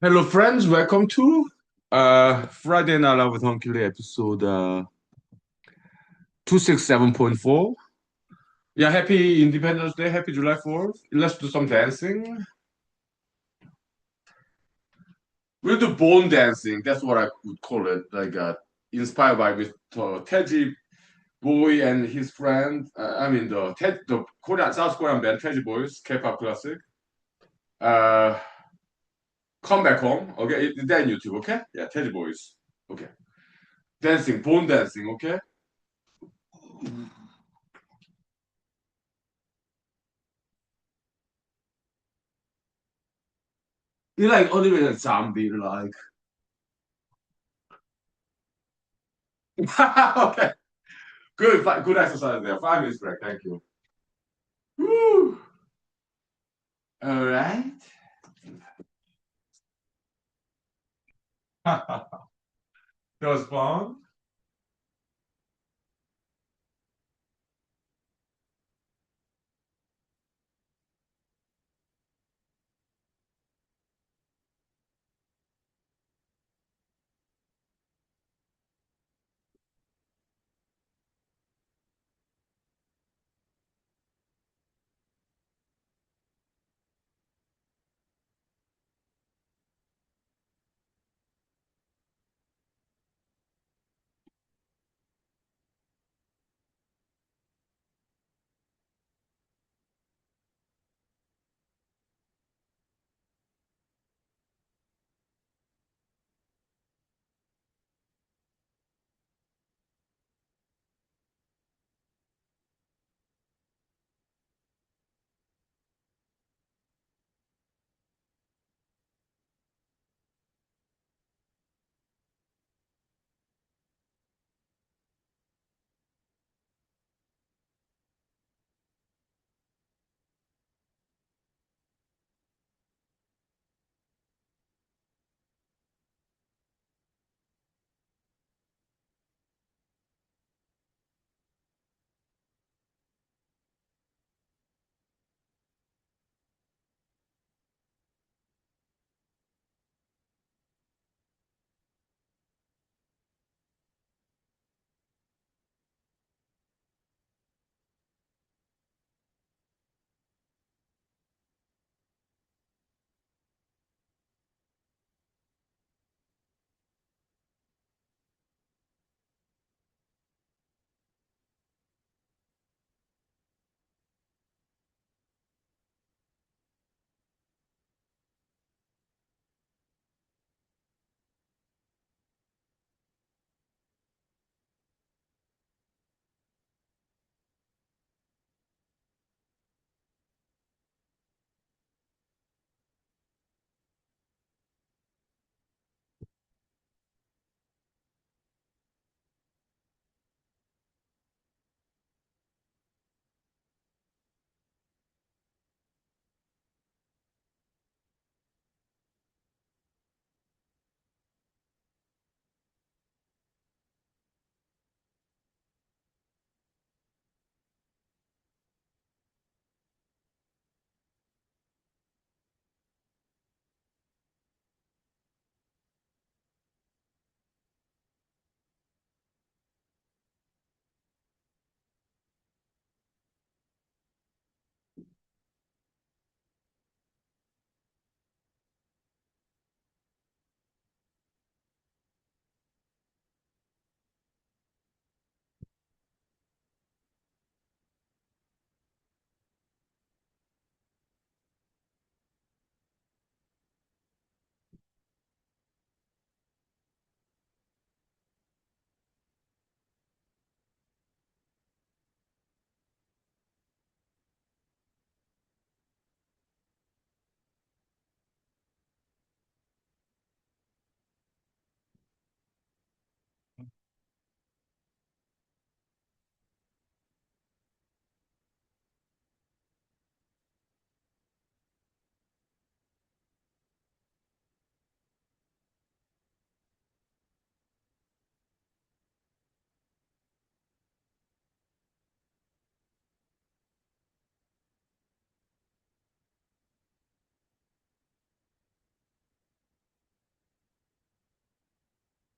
Hello, friends. Welcome to Friday Night Live with Huhnkie episode 267.4. Yeah, happy Independence Day. Happy July 4th. Let's do some dancing. We'll do bone dancing. That's what I would call it. Inspired by Teddy Boy and his friend. The Korean South Korean band Teddy Boys, K-pop classic. Uh, Come back home. Okay, then YouTube. Okay, yeah, Teddy Boys. Okay, dancing, bone dancing. Okay. You like only with a zombie, like. Okay, good exercise there. 5 minutes break. Thank you. Woo. All right. That was fun.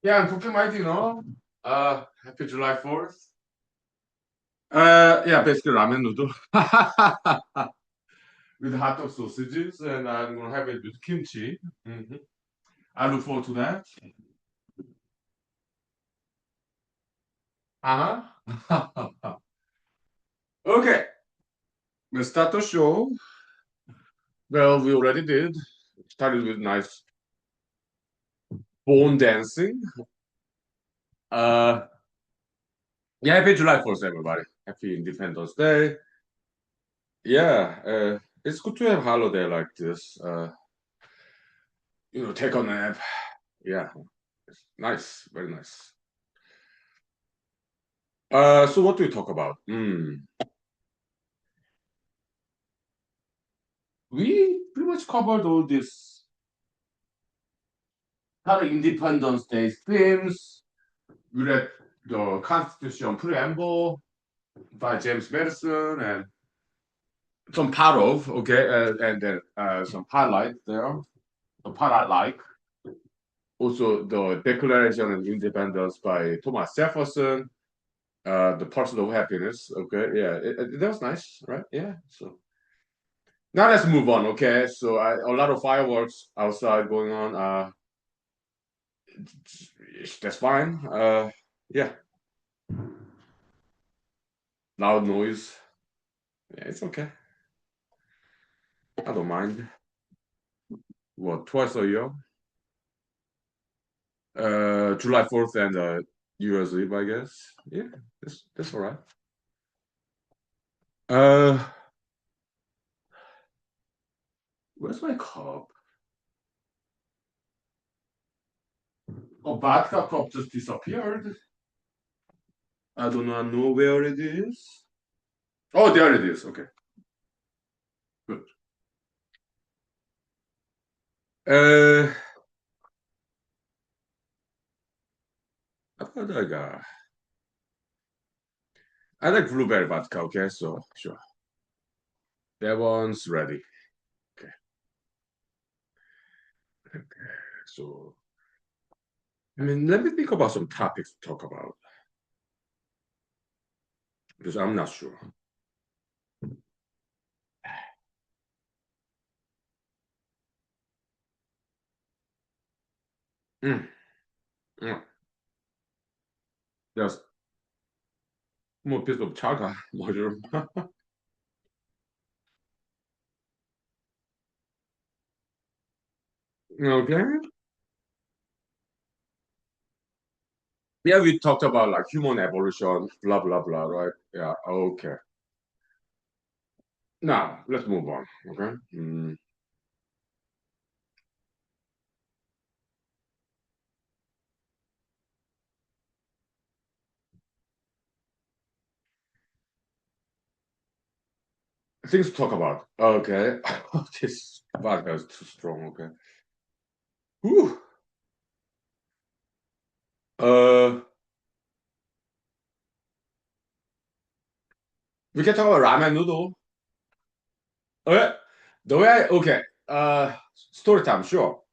Yeah, I'm cooking my dinner. Happy July 4th. Yeah, basically ramen noodle with hot dog sausages, and I'm gonna have it with kimchi. Mhm. I look forward to that. Uh-huh. Okay, let's start the show. Well, we already did. Started with nice bone dancing. Uh, yeah, happy July 4th, everybody. Happy Independence Day. Yeah, it's good to have holiday like this. Take a nap. Yeah, it's nice, very nice. So what do we talk about? We pretty much covered all these kind of Independence Day themes. We read the Constitution preamble by James Madison and some part of, okay, and then some highlight there, the part I like. Also, the Declaration of Independence by Thomas Jefferson, the Pursuit of Happiness. Okay, yeah, that was nice, right? Yeah. So now let's move on. Okay, so a lot of fireworks outside going on. That's fine. Yeah, loud noise. Yeah, it's okay. I don't mind. What, twice a year? July 4th and New Year's Eve, I guess. Yeah, that's all right. Uh, where's my cup? Oh, vodka cup just disappeared. I do not know where it is. Oh, there it is. Okay, good. Uh, what I got? I like blueberry vodka. Okay, so sure, that one's ready. Okay, so I mean, let me think about some topics to talk about because I'm not sure. 음, 음. Yes, 뭐 비슷 차가 뭐죠? Okay. Yeah, we talked about like human evolution, blah blah blah, right? Yeah. Okay. Now let's move on. Okay. Things to talk about. Okay. This vodka is too strong. Okay. Whew. Uh, we can talk about ramen noodle. Okay. The way okay. Story time. Sure.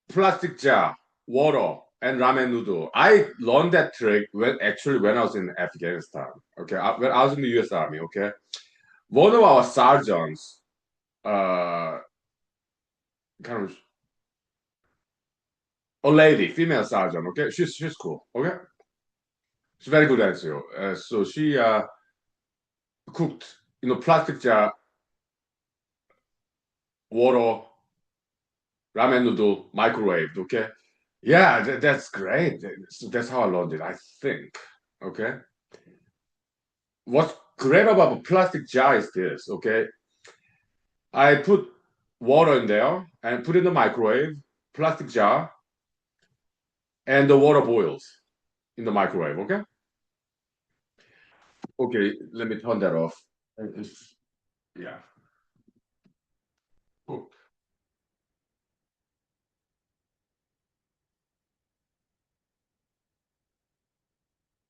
Plastic jar, water, and ramen noodle. I learned that trick when I was in Afghanistan. Okay. When I was in the U.S. Army. Okay. One of our sergeants, uh, kind of a lady, female sergeant. Okay. She's cool. Okay. She's very good at it. So she cooked plastic jar, water, ramen noodle, microwaved. Okay. Yeah, that's great. So that's how I learned it, I think. Okay. What's great about a plastic jar is this, okay? I put water in there and put it in the microwave, plastic jar, and the water boils in the microwave, okay? Okay, let me turn that off. Yeah. Cool.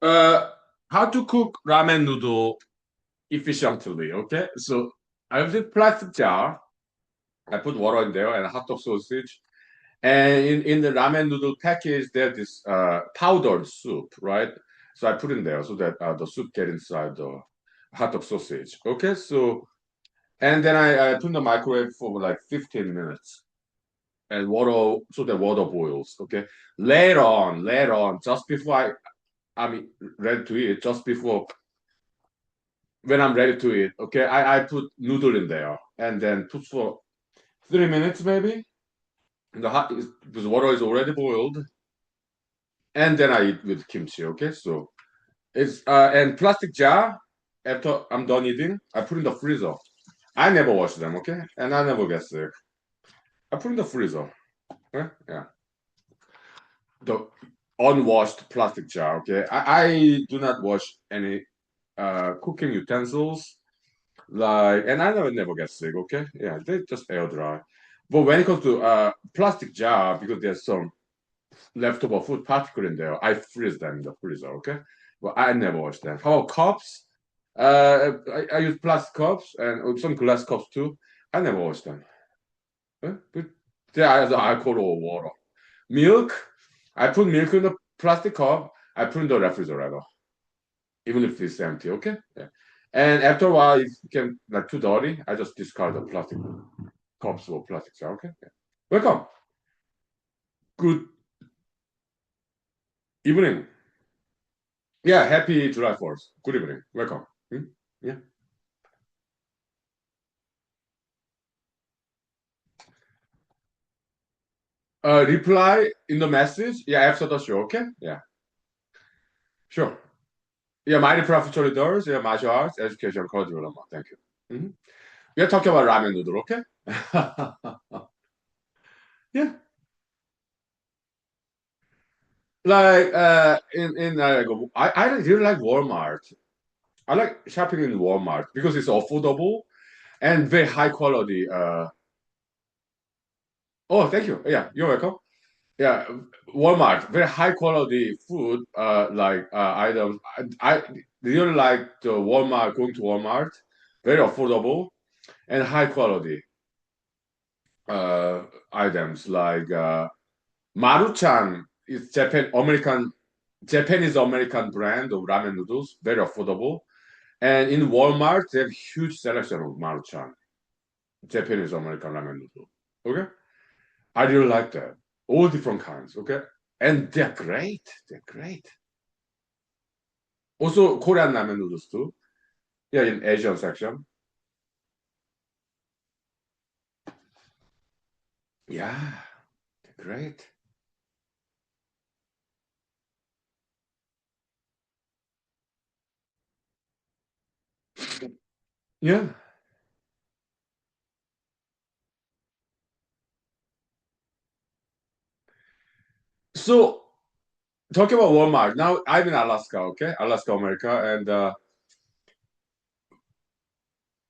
Uh, how to cook ramen noodle efficiently, okay? So I have the plastic jar. I put water in there and hot dog sausage And in the ramen noodle package, there's this powdered soup, right? So I put in there so that the soup get inside the hot dog sausage. Okay, so and then I put in the microwave for like 15 minutes and water so the water boils. Okay, later on, just before I mean ready to eat, just before when I'm ready to eat. Okay, I put noodle in there and then put for 3 minutes maybe. The hot because water is already boiled, and then I eat with kimchi. Okay, so it's and plastic jar. After I'm done eating, I put in the freezer. I never wash them. Okay, and I never get sick. I put in the freezer. Yeah, the unwashed plastic jar. Okay, I do not wash any cooking utensils. Like, and I never get sick. Okay, yeah, they just air dry. But when it comes to plastic jar, because there's some leftover food particle in there, I freeze them in the freezer. Okay, but I never wash them. How about cups? I use plastic cups and some glass cups too. I never wash them. But they are the alcohol or water. Milk, I put milk in the plastic cup. I put in the refrigerator, even if it's empty. Okay. Yeah. And after a while, it became like too dirty. I just discard the plastic cups or plastic jar. Okay. Yeah. Welcome. Good evening. Yeah. Happy July 4th. Good evening. Welcome. Hmm? Yeah. Reply in the message. Yeah. After the show. Okay. Yeah. Sure. Yeah. My professional doors. Yeah. Martial arts, education, culture development. Thank you. Mhm. We are talking about ramen noodle. Okay. Yeah. Like in I really like Walmart. I like shopping in Walmart because it's affordable and very high quality. Oh, thank you. Yeah, you're welcome. Yeah, Walmart, very high quality food, items. I really like the Walmart, going to Walmart, very affordable and high quality items like Maruchan is Japanese American brand of ramen noodles, very affordable. And in Walmart, they have huge selection of Maruchan, Japanese American ramen noodle. Okay, I really like that. All different kinds. Okay, and they're great. They're great. Also, Korean ramen noodles too. Yeah, in Asian section. Yeah, they're great. Yeah. So talking about Walmart, now I'm in Alaska. Okay, Alaska, America, and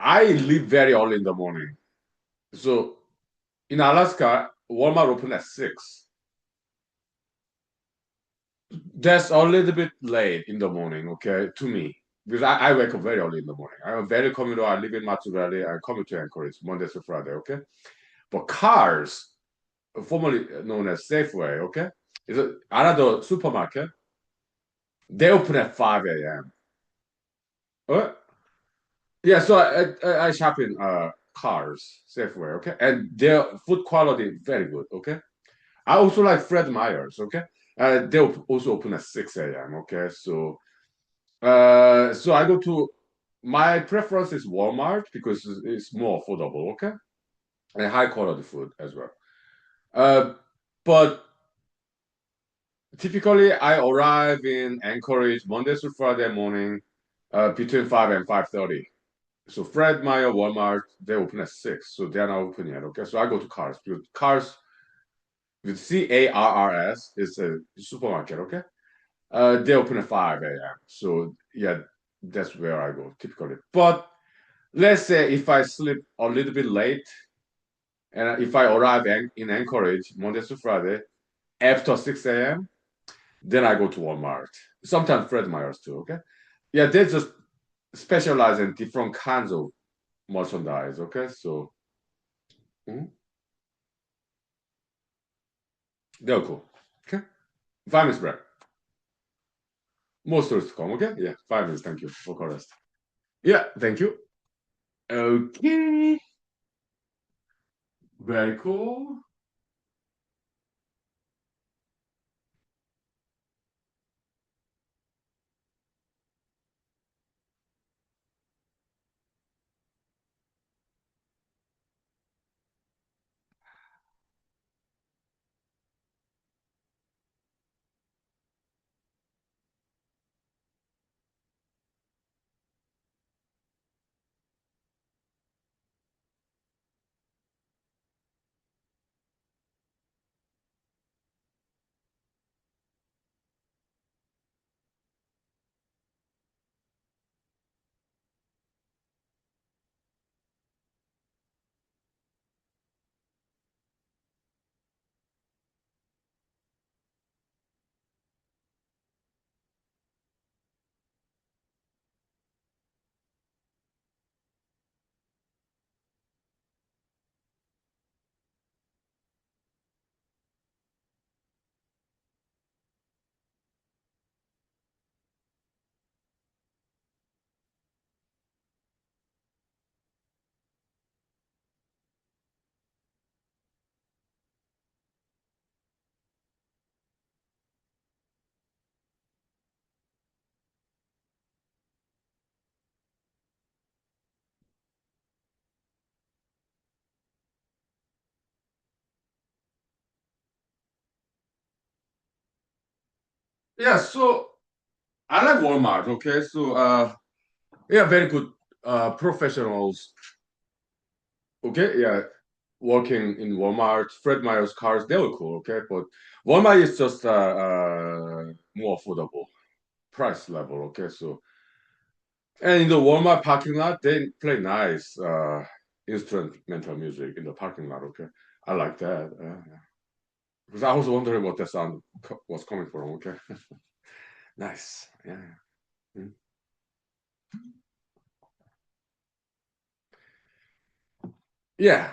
I leave very early in the morning. So in Alaska, Walmart open at 6. That's a little bit late in the morning, okay, to me. Because I wake up very early in the morning. I'm a very commuter. I live in Matsu Valley. I commute to Anchorage Monday to Friday, okay? But cars, formerly known as Safeway, okay, is another supermarket. They open at 5 a.m. Uh, yeah, so I shop in cars, Safeway, okay? And their food quality very good, okay? I also like Fred Meyer's, okay? They also open at 6 a.m., okay? So I go to my preference is Walmart because it's more affordable, okay, and high quality food as well. Uh, but typically I arrive in Anchorage Monday through Friday morning, between 5 and 5:30. So Fred Meyer, Walmart, they open at 6, so they're not open yet. Okay, so I go to Cars because Cars with CARRS is a supermarket. Okay, they open at 5 a.m. So yeah, that's where I go typically. But let's say if I sleep a little bit late and if I arrive in Anchorage Monday to Friday after 6 a.m., then I go to Walmart. Sometimes Fred Meyer's too, okay? Yeah, they just specialize in different kinds of merchandise, okay? So, mhm. They're cool. Okay. 5 minutes break. More stories to come. Okay. Yeah. 5 minutes. Thank you for chorus. Yeah. Thank you. Okay. Very cool. Yeah. So I like Walmart. Okay. So yeah, very good professionals. Okay. Yeah. Working in Walmart, Fred Meyer's cars, they were cool. Okay. But Walmart is just more affordable price level. Okay. So and in the Walmart parking lot, they play nice instrumental music in the parking lot. Okay, I like that because I was wondering what the sound was coming from. Okay, nice. Yeah. Mm. Yeah,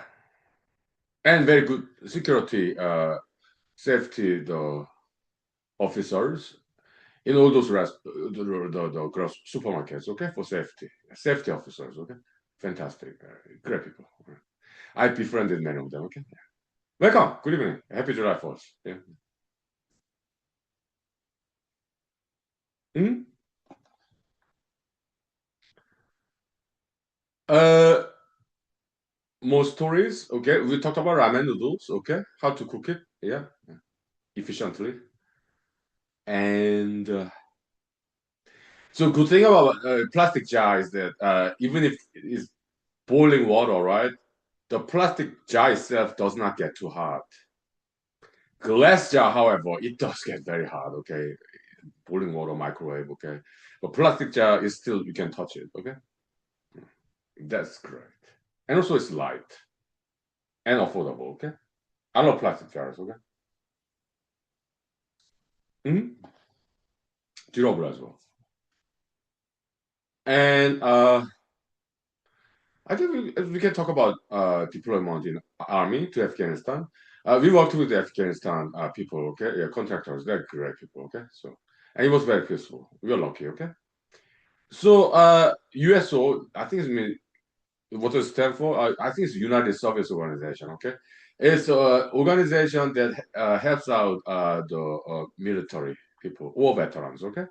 and very good security, safety, the officers in all those the gross supermarkets. Okay, for safety officers. Okay, fantastic, great people. Okay. I befriended many of them. Okay, welcome. Good evening. Happy July 4th. Yeah. Mhm. Uh, more stories. Okay, we talked about ramen noodles. Okay, how to cook it. Yeah, efficiently. And so, good thing about plastic jar is that even if it is boiling water, right, the plastic jar itself does not get too hot. Glass jar, however, it does get very hot. Okay, boiling water, microwave. Okay, but plastic jar is still you can touch it. Okay, that's great. And also, it's light and affordable. Okay, I love plastic jars. Okay. Mm-hmm. Durable as well. And I think we can talk about deployment in army to Afghanistan. We worked with the Afghanistan people, okay, yeah, contractors. They're great people, okay. So and it was very peaceful. We were lucky, okay. So USO, I think what does it stand for? I think it's United Service Organization, okay. It's an organization that helps out the military people or veterans, okay.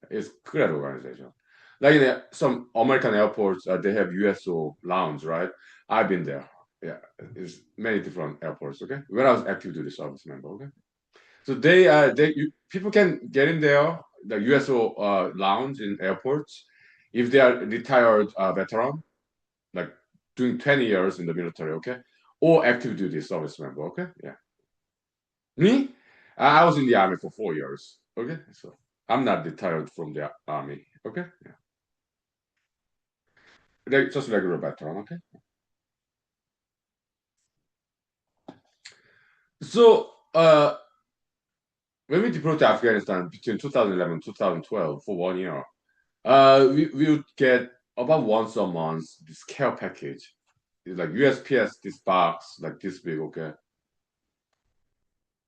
It's great organization. Like in some American airports, they have USO lounge, right? I've been there. Yeah, it's many different airports. Okay, when I was active duty service member. Okay, so people can get in there the USO lounge in airports if they are retired veteran, like doing 20 years in the military. Okay, or active duty service member. Okay, yeah. Me, I was in the army for 4 years. Okay, so I'm not retired from the army. Okay, yeah. Just regular veteran. Okay. So, when we deployed to Afghanistan between 2011 and 2012 for 1 year, we would get about once a month this care package. It's like USPS, this box, like this big, okay?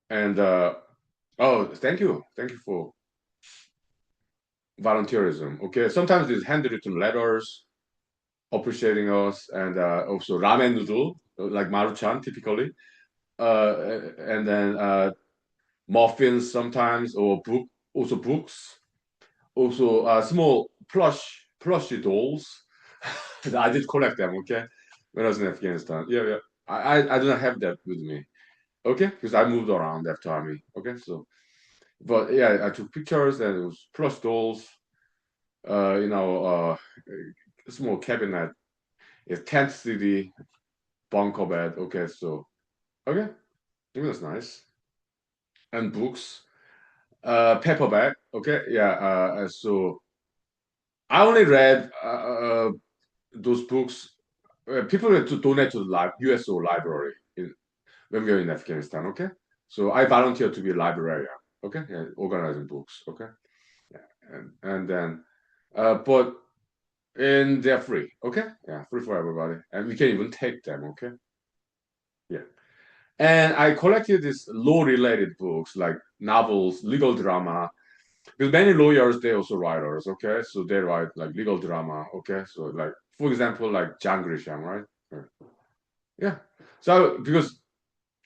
And oh, thank you for volunteerism. Okay, sometimes it's handwritten letters appreciating us, and also ramen noodle like Maruchan typically, and then muffins sometimes, or also books, also small plushy dolls. I did collect them. Okay, when I was in Afghanistan. Yeah, yeah. I do not have that with me. Okay, because I moved around after army. Okay, so but yeah, I took pictures and it was plush dolls. You know, a small cabinet, a tent city, bunker bed. Okay, so okay, it was nice. And books, paperback. Okay, yeah. So I only read those books. People had to donate to the USO library when we were in Afghanistan. Okay, so I volunteered to be a librarian. Okay, yeah, organizing books. Okay, yeah, and then, but and they're free. Okay, yeah, free for everybody, and we can even take them. Okay, yeah. And I collected these law-related books like novels, legal drama. Because many lawyers, they also writers. Okay, so they write like legal drama. Okay, so like for example, like John Grisham, right? Yeah. So because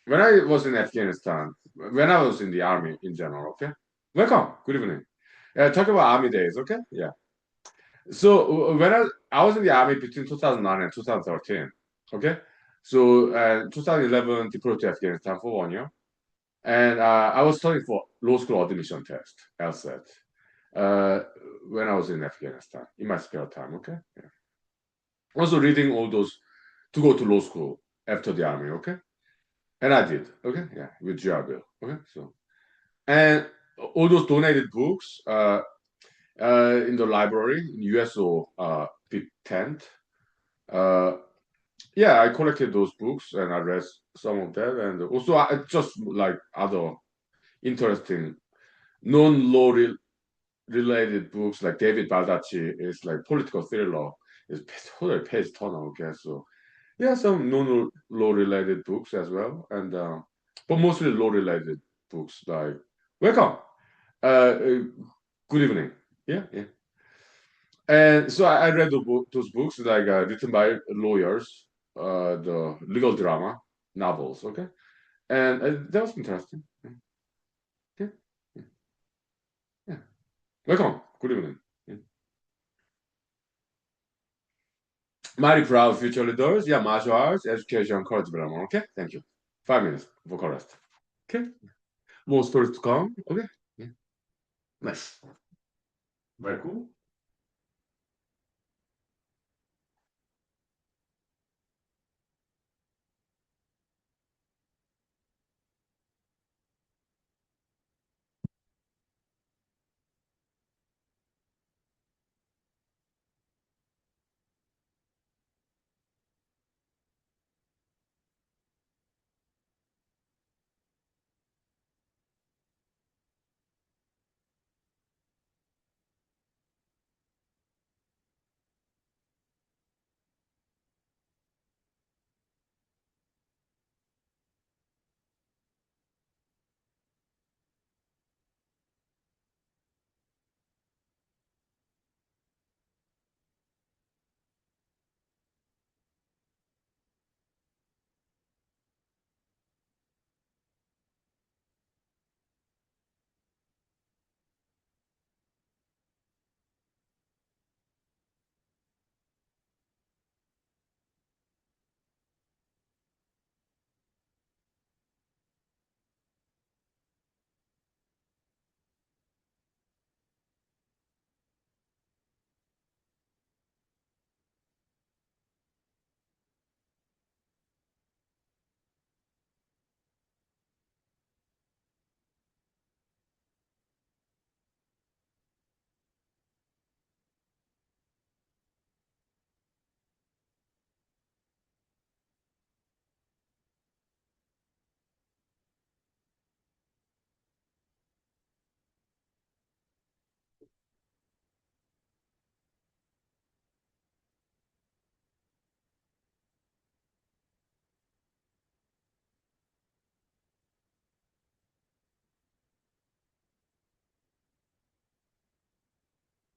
when I was in Afghanistan, when I was in the army in general, okay. Welcome. Good evening. Talk about army days, okay? Yeah. So when I was in the army between 2009 and 2013, okay. So 2011 deployed to Afghanistan for 1 year, and I was studying for law school admission test, LSAT, uh, when I was in Afghanistan in my spare time, okay. Yeah. Also reading all those to go to law school after the army, okay. And I did, okay, yeah, with GR bill, okay. So and all those donated books in the library in USO big tent. Uh, yeah, I collected those books and I read some of them, and also I just like other interesting non-law related books like David Baldacci is like political thriller. It's totally page turner. Okay, so yeah, some non-law related books as well, and but mostly law related books like welcome. Uh, good evening. Yeah, yeah. And so I read those books like written by lawyers, the legal drama novels. Okay, and that was interesting. Yeah, yeah, yeah. Welcome. Good evening. Yeah. Mighty proud future leaders. Yeah, martial arts, education, courage development. Okay, thank you. 5 minutes for rest. Okay, more stories to come. Okay, yeah. Nice. Very cool.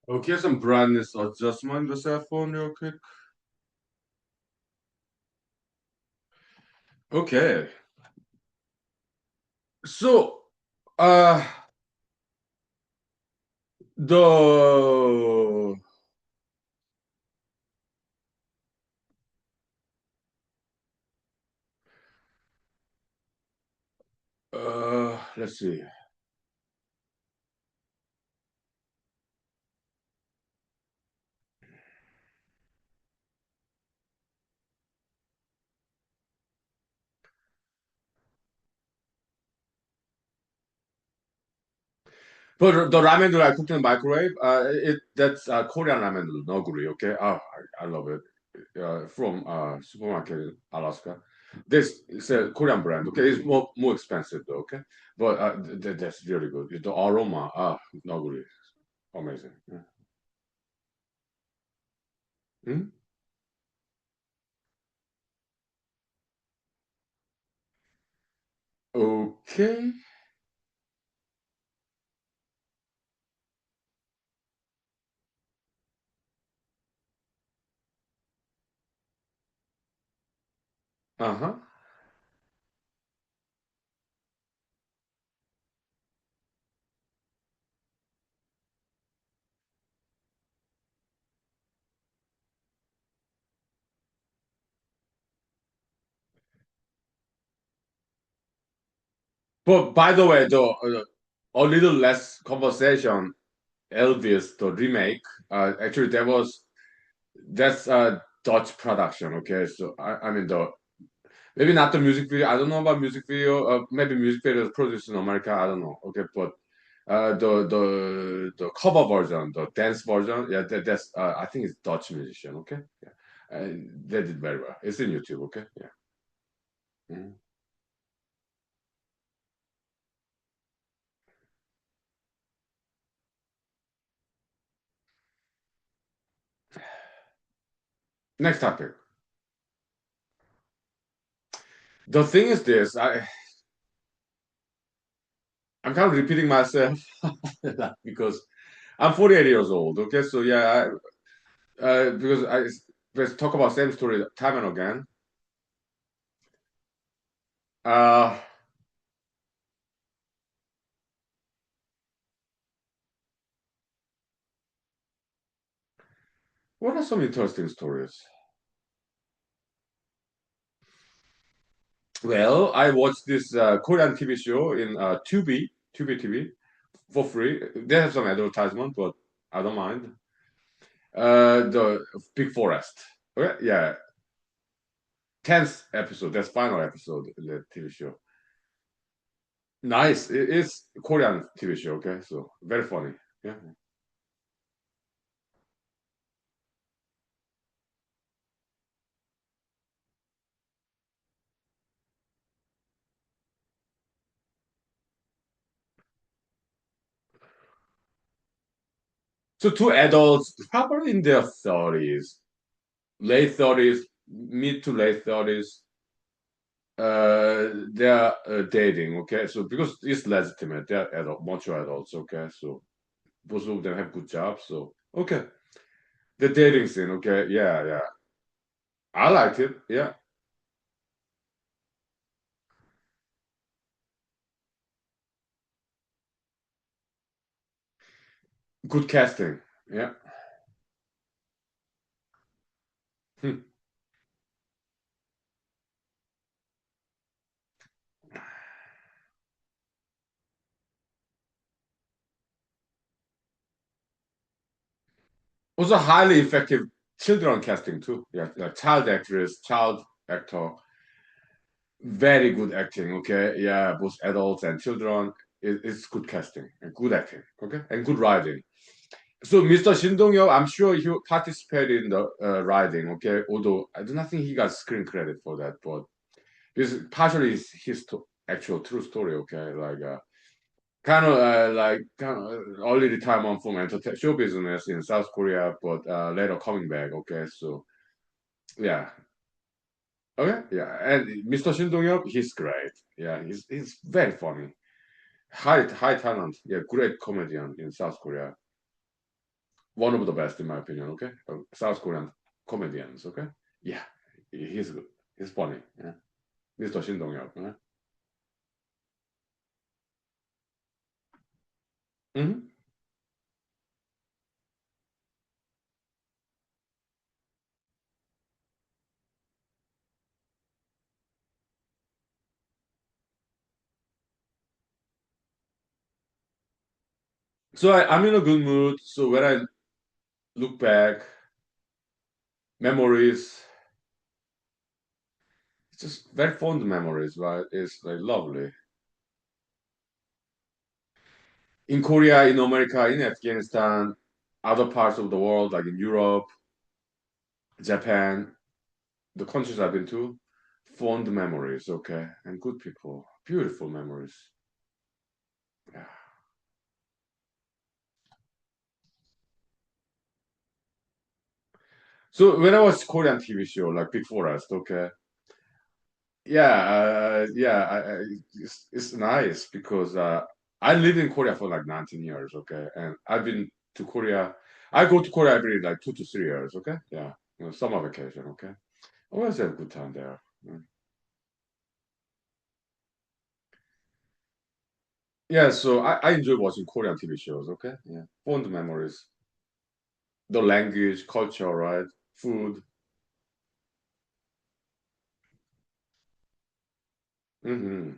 Okay, some brightness adjustment the cell phone real quick. Okay. So uh the let's see. But the ramen that I cooked in the microwave, it that's Korean ramen noodle, noguri. Okay, I love it. From supermarket in Alaska. This is a Korean brand. Okay, it's more expensive though. Okay, but that's really good. The aroma, noguri, amazing. Yeah. Hmm? Okay. Uh-huh. But by the way, though, a little less conversation. Elvis, the remake. Actually, that's a Dutch production. Okay, so I mean the maybe not the music video. I don't know about music video. Maybe music video is produced in America. I don't know. Okay, but the cover version, the dance version, yeah, that's I think it's Dutch musician. Okay, yeah, and they did very well. It's in YouTube. Okay, yeah. Mhm. Next topic. The thing is this. I'm kind of repeating myself because I'm 48 years old. Okay, so yeah, because I let's talk about same story time and again. Uh, what are some interesting stories? Well, I watched this Korean TV show in Tubi TV for free. They have some advertisement, but I don't mind. The Big Forest. Okay, yeah, 10th episode. That's final episode in the TV show. Nice. It's Korean TV show. Okay, so very funny. Yeah. So two adults, probably in their 30s, late 30s, mid to late 30s, they're dating, okay? So because it's legitimate, they're adult, mature adults, okay? So both of them have good jobs, so okay. The dating scene, okay? Yeah, yeah. I liked it, yeah. Good casting, yeah. Hmm. Also highly effective children casting too. Yeah, like child actress, child actor, very good acting, okay? Yeah, both adults and children. It's good casting and good acting, okay? And good writing. So Mr. Shin Dong-yeop, I'm sure he participated in the writing, okay? Although I do not think he got screen credit for that, but this partially is his actual true story, okay? Like kind of early retirement from entertainment show business in South Korea, but later coming back, okay? So yeah, okay, yeah. And Mr. Shin Dong-yeop, he's great. Yeah, he's very funny, high talent. Yeah, great comedian in South Korea. one of the best in my opinion. Okay, South Korean comedians. Okay, yeah, he's good. He's funny. Yeah, Mr. Shin Dong-hyuk. Hmm. So I'm in a good mood. So when I look back, memories, it's just very fond memories, right? It's like lovely. In Korea, in America, in Afghanistan, other parts of the world, like in Europe, Japan, the countries I've been to, fond memories, okay, and good people, beautiful memories. Yeah. So when I was Korean TV show like Big Forest, okay, yeah, it's nice because I lived in Korea for like 19 years, okay, and I've been to Korea. I go to Korea every like 2 to 3 years, okay, yeah, summer vacation, okay. Always have a good time there. Mm. Yeah, so I enjoy watching Korean TV shows, okay, yeah, fond memories, the language, culture, right, food. Mm-hmm.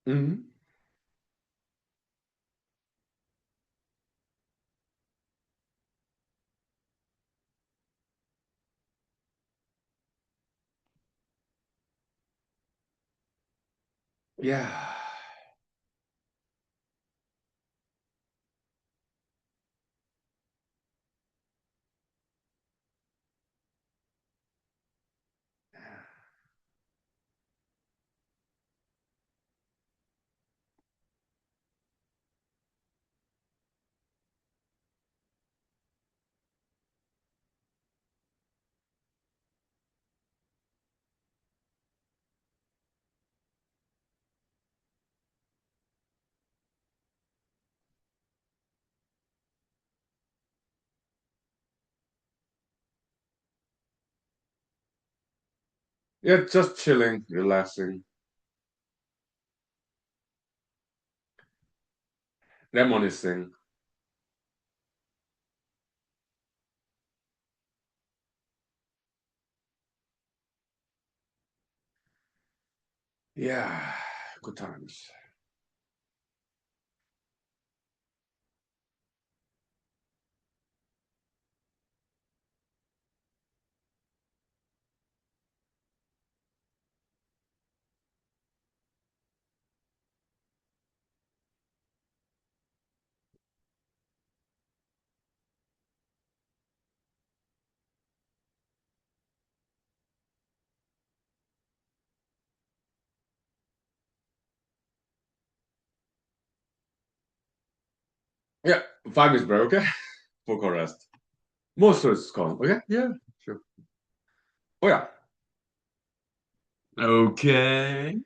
Mm-hmm. Yeah. Yeah, just chilling, relaxing, reminiscing. Yeah, good times. Yeah, 5 minutes break, okay? For rest. Most of it's gone, okay? Yeah, sure. Oh, yeah. Okay.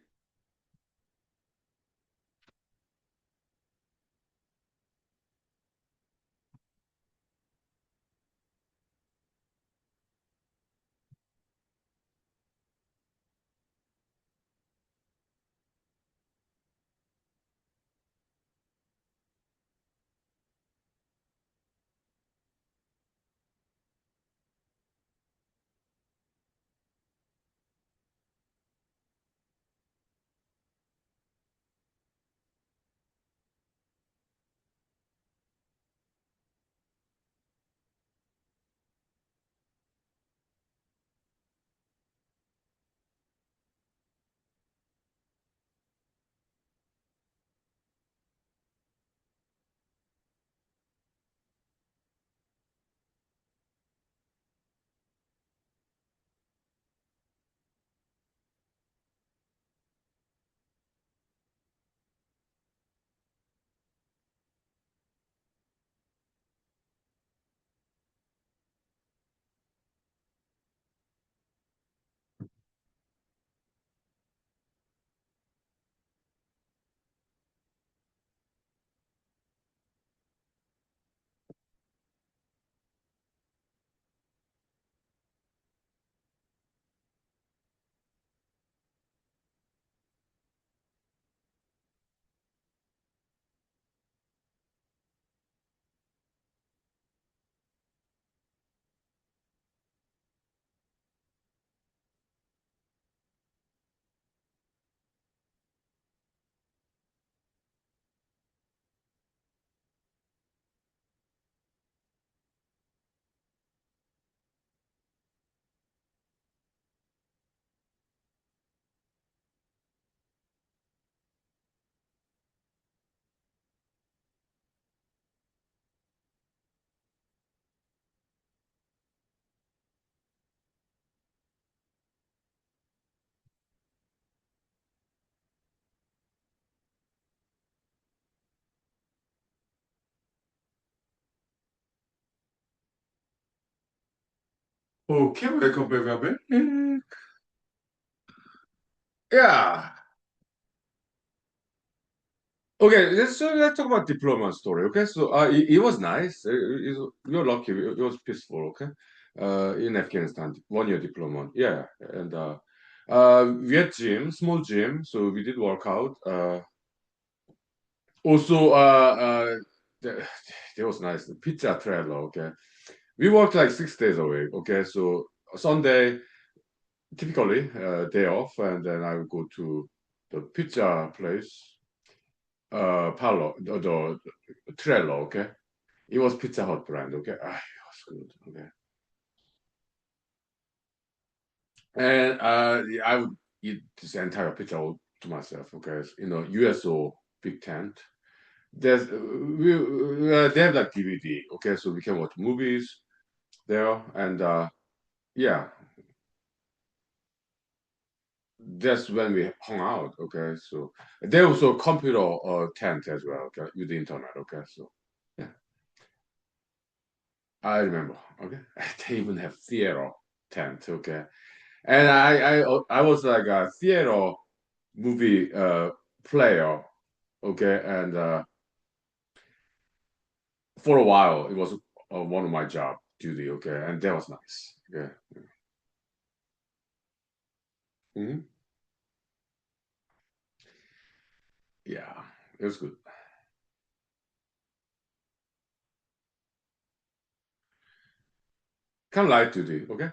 Okay, welcome back, welcome. Yeah. Okay, let's talk about diploma story. Okay, so it was nice. You're lucky. It was peaceful. Okay, in Afghanistan, 1 year diploma. Yeah, and we had gym, small gym, so we did workout. Also, th- that was nice. The pizza traveler. Okay, we worked like 6 days a week. Okay, so Sunday typically day off, and then I would go to the pizza place. Palo, the Trello, okay? It was Pizza Hut brand, okay? It was good, okay? And I would eat this entire pizza all to myself, okay? USO big tent. They have like DVD, okay? So we can watch movies there, and yeah, that's when we hung out, okay? So there was a computer tent as well, okay, with the internet, okay? So yeah, I remember, okay? They even have theater tent, okay? And I was like a theater movie player, okay, and for a while it was one of my job duty, okay, and that was nice, okay. Hmm. Yeah, it was good. Kind of light duty, okay.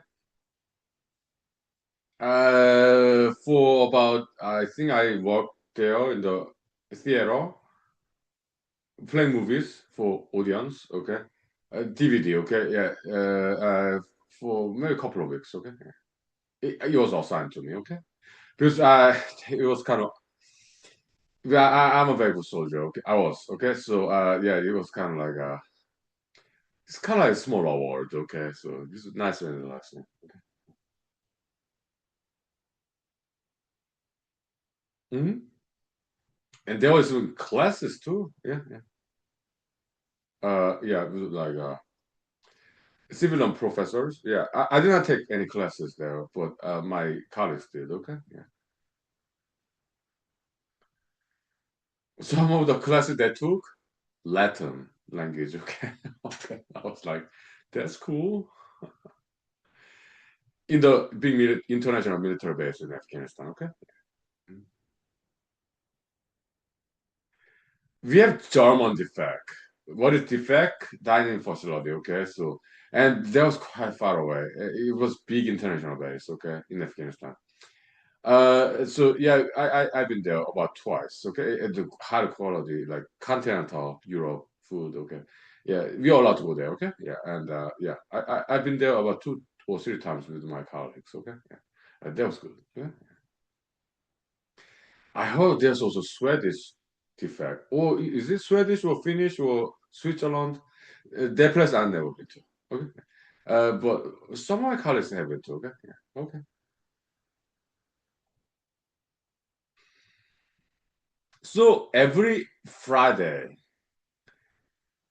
For about I think I worked there in the theater playing movies for audience, okay. DVD, okay, yeah, for maybe a couple of weeks, okay. It was assigned to me, okay. Because it was kind of yeah, I'm a very good soldier. Okay, I was okay. So yeah, it was kind of like it's kind of like a small award. Okay, so this is nice and relaxing. Hmm. And there was some classes too. Yeah, yeah. Yeah, it was like civilian professors. Yeah, I did not take any classes there, but my colleagues did. Okay, yeah. Some of the classes they took Latin language. Okay, okay. I was like, that's cool. In the big international military base in Afghanistan. Okay. We have German defect. What is defect? Dining facility, okay? So, and that was quite far away. It was big international base, okay, in Afghanistan. So yeah, I've been there about twice, okay? At the high quality, like continental Europe food, okay? Yeah, we are allowed to go there, okay? Yeah, and yeah, I've been there about 2 or 3 times with my colleagues, okay? Yeah, that was good. Yeah. I heard there's also Swedish defect. Or is it Swedish or Finnish or Switzerland? That place I've never been to. Okay. But some of my colleagues have been to. Okay. Yeah. Okay. So every Friday,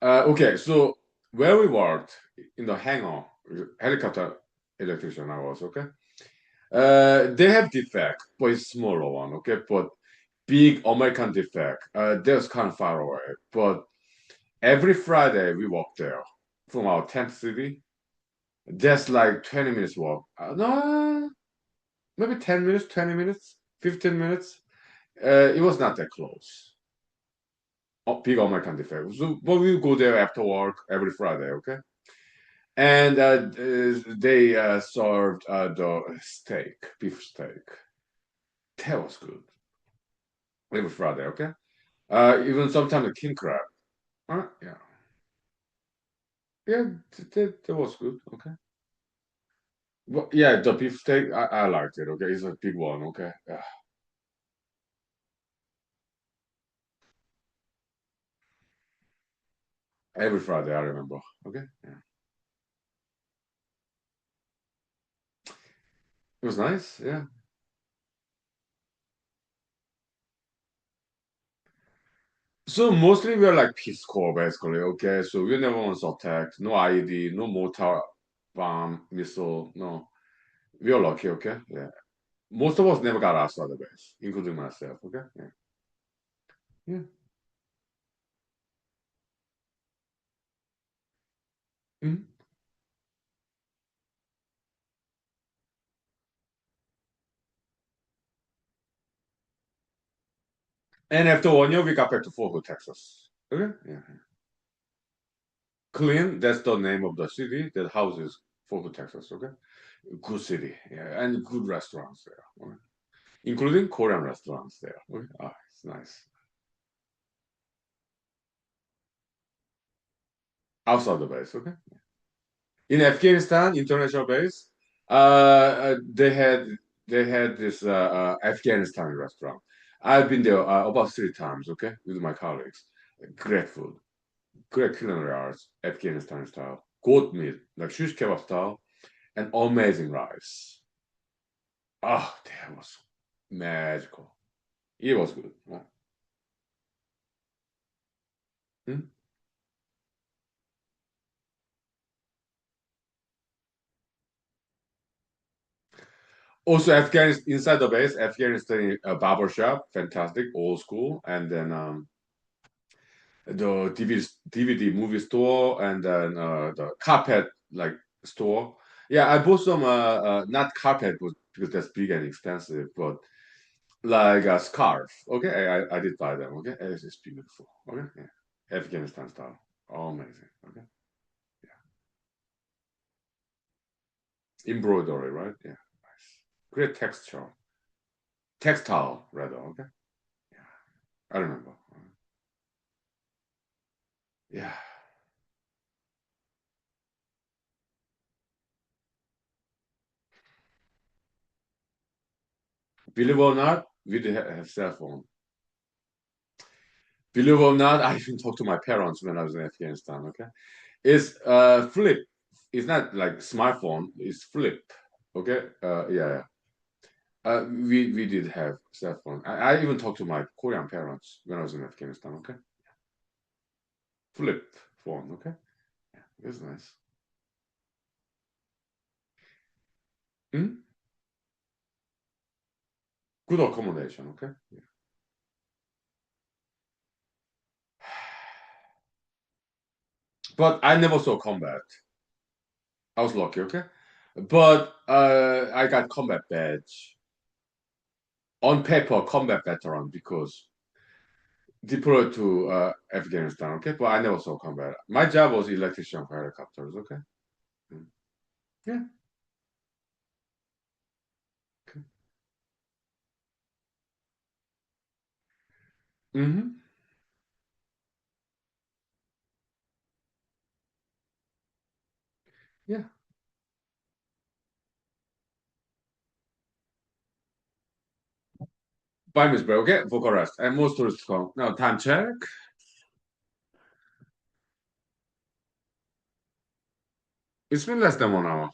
okay. So where we worked in the hangar, helicopter electrician I was. Okay. They have defect, but it's smaller one. Okay. But big American defect, that's kind of far away. But every Friday we walk there from our tent city. That's like 20 minutes walk. No, maybe 10 minutes, 20 minutes, 15 minutes. It was not that close. Big American Cafe. So, but we go there after work every Friday, okay? And they served the steak, beef steak. That was good. Every Friday, okay? Even sometimes the king crab. Yeah. Yeah, that was good, okay? Well, yeah, the beef steak, I liked it, okay? It's a big one, okay? Yeah. Every Friday, I remember, okay? Yeah. It was nice, yeah. So mostly we're like Peace Corps basically, okay? So we never once attacked, no IED, no mortar, bomb, missile. No, we are lucky. Okay, yeah. Most of us never got asked out of the base, including myself. Okay, yeah, yeah. Mhm. And after 1 year, we got back to Fort Hood, Texas. Okay, yeah. Clean, that's the name of the city that houses Fort Hood, Texas. Okay, good city, yeah, and good restaurants there, okay? Including Korean restaurants there. Okay? Ah, it's nice. Outside the base, okay. In Afghanistan, international base, they had this Afghanistan restaurant. I've been there about 3 times, okay, with my colleagues. Great food, great culinary arts, Afghanistan style, goat meat, like shish kebab style, and amazing rice. Oh, that was magical. It was good. Hmm? Also, Afghanistan inside the base, Afghanistan barber shop, fantastic, old school, and then the DVD movie store, and then the carpet like store. Yeah, I bought some not carpet because that's big and expensive, but like a scarf. Okay, I did buy them. Okay, it's beautiful. Okay, yeah, Afghanistan style, amazing. Okay, embroidery, right? Yeah, nice, great texture, textile rather. Okay, yeah, I remember. Yeah, believe it or not, we did have cell phone. Believe it or not, I even talked to my parents when I was in Afghanistan. Okay, it's flip. It's not like smartphone. It's flip. Okay. Yeah. Yeah. We did have cell phone. I even talked to my Korean parents when I was in Afghanistan. Okay. Flip phone. Okay. Yeah, it's nice. Hmm? Good accommodation. Okay. Yeah. But I never saw combat. I was lucky. Okay. But I got combat badge on paper, combat veteran because deployed to Afghanistan, okay? But I never saw combat. My job was electrician for helicopters, okay? Mm. Yeah. Okay. Mm-hmm. Yeah. Bye, Miss Bro, okay? Vocal rest. And most tourists come. Now, time check. It's been less than 1 hour.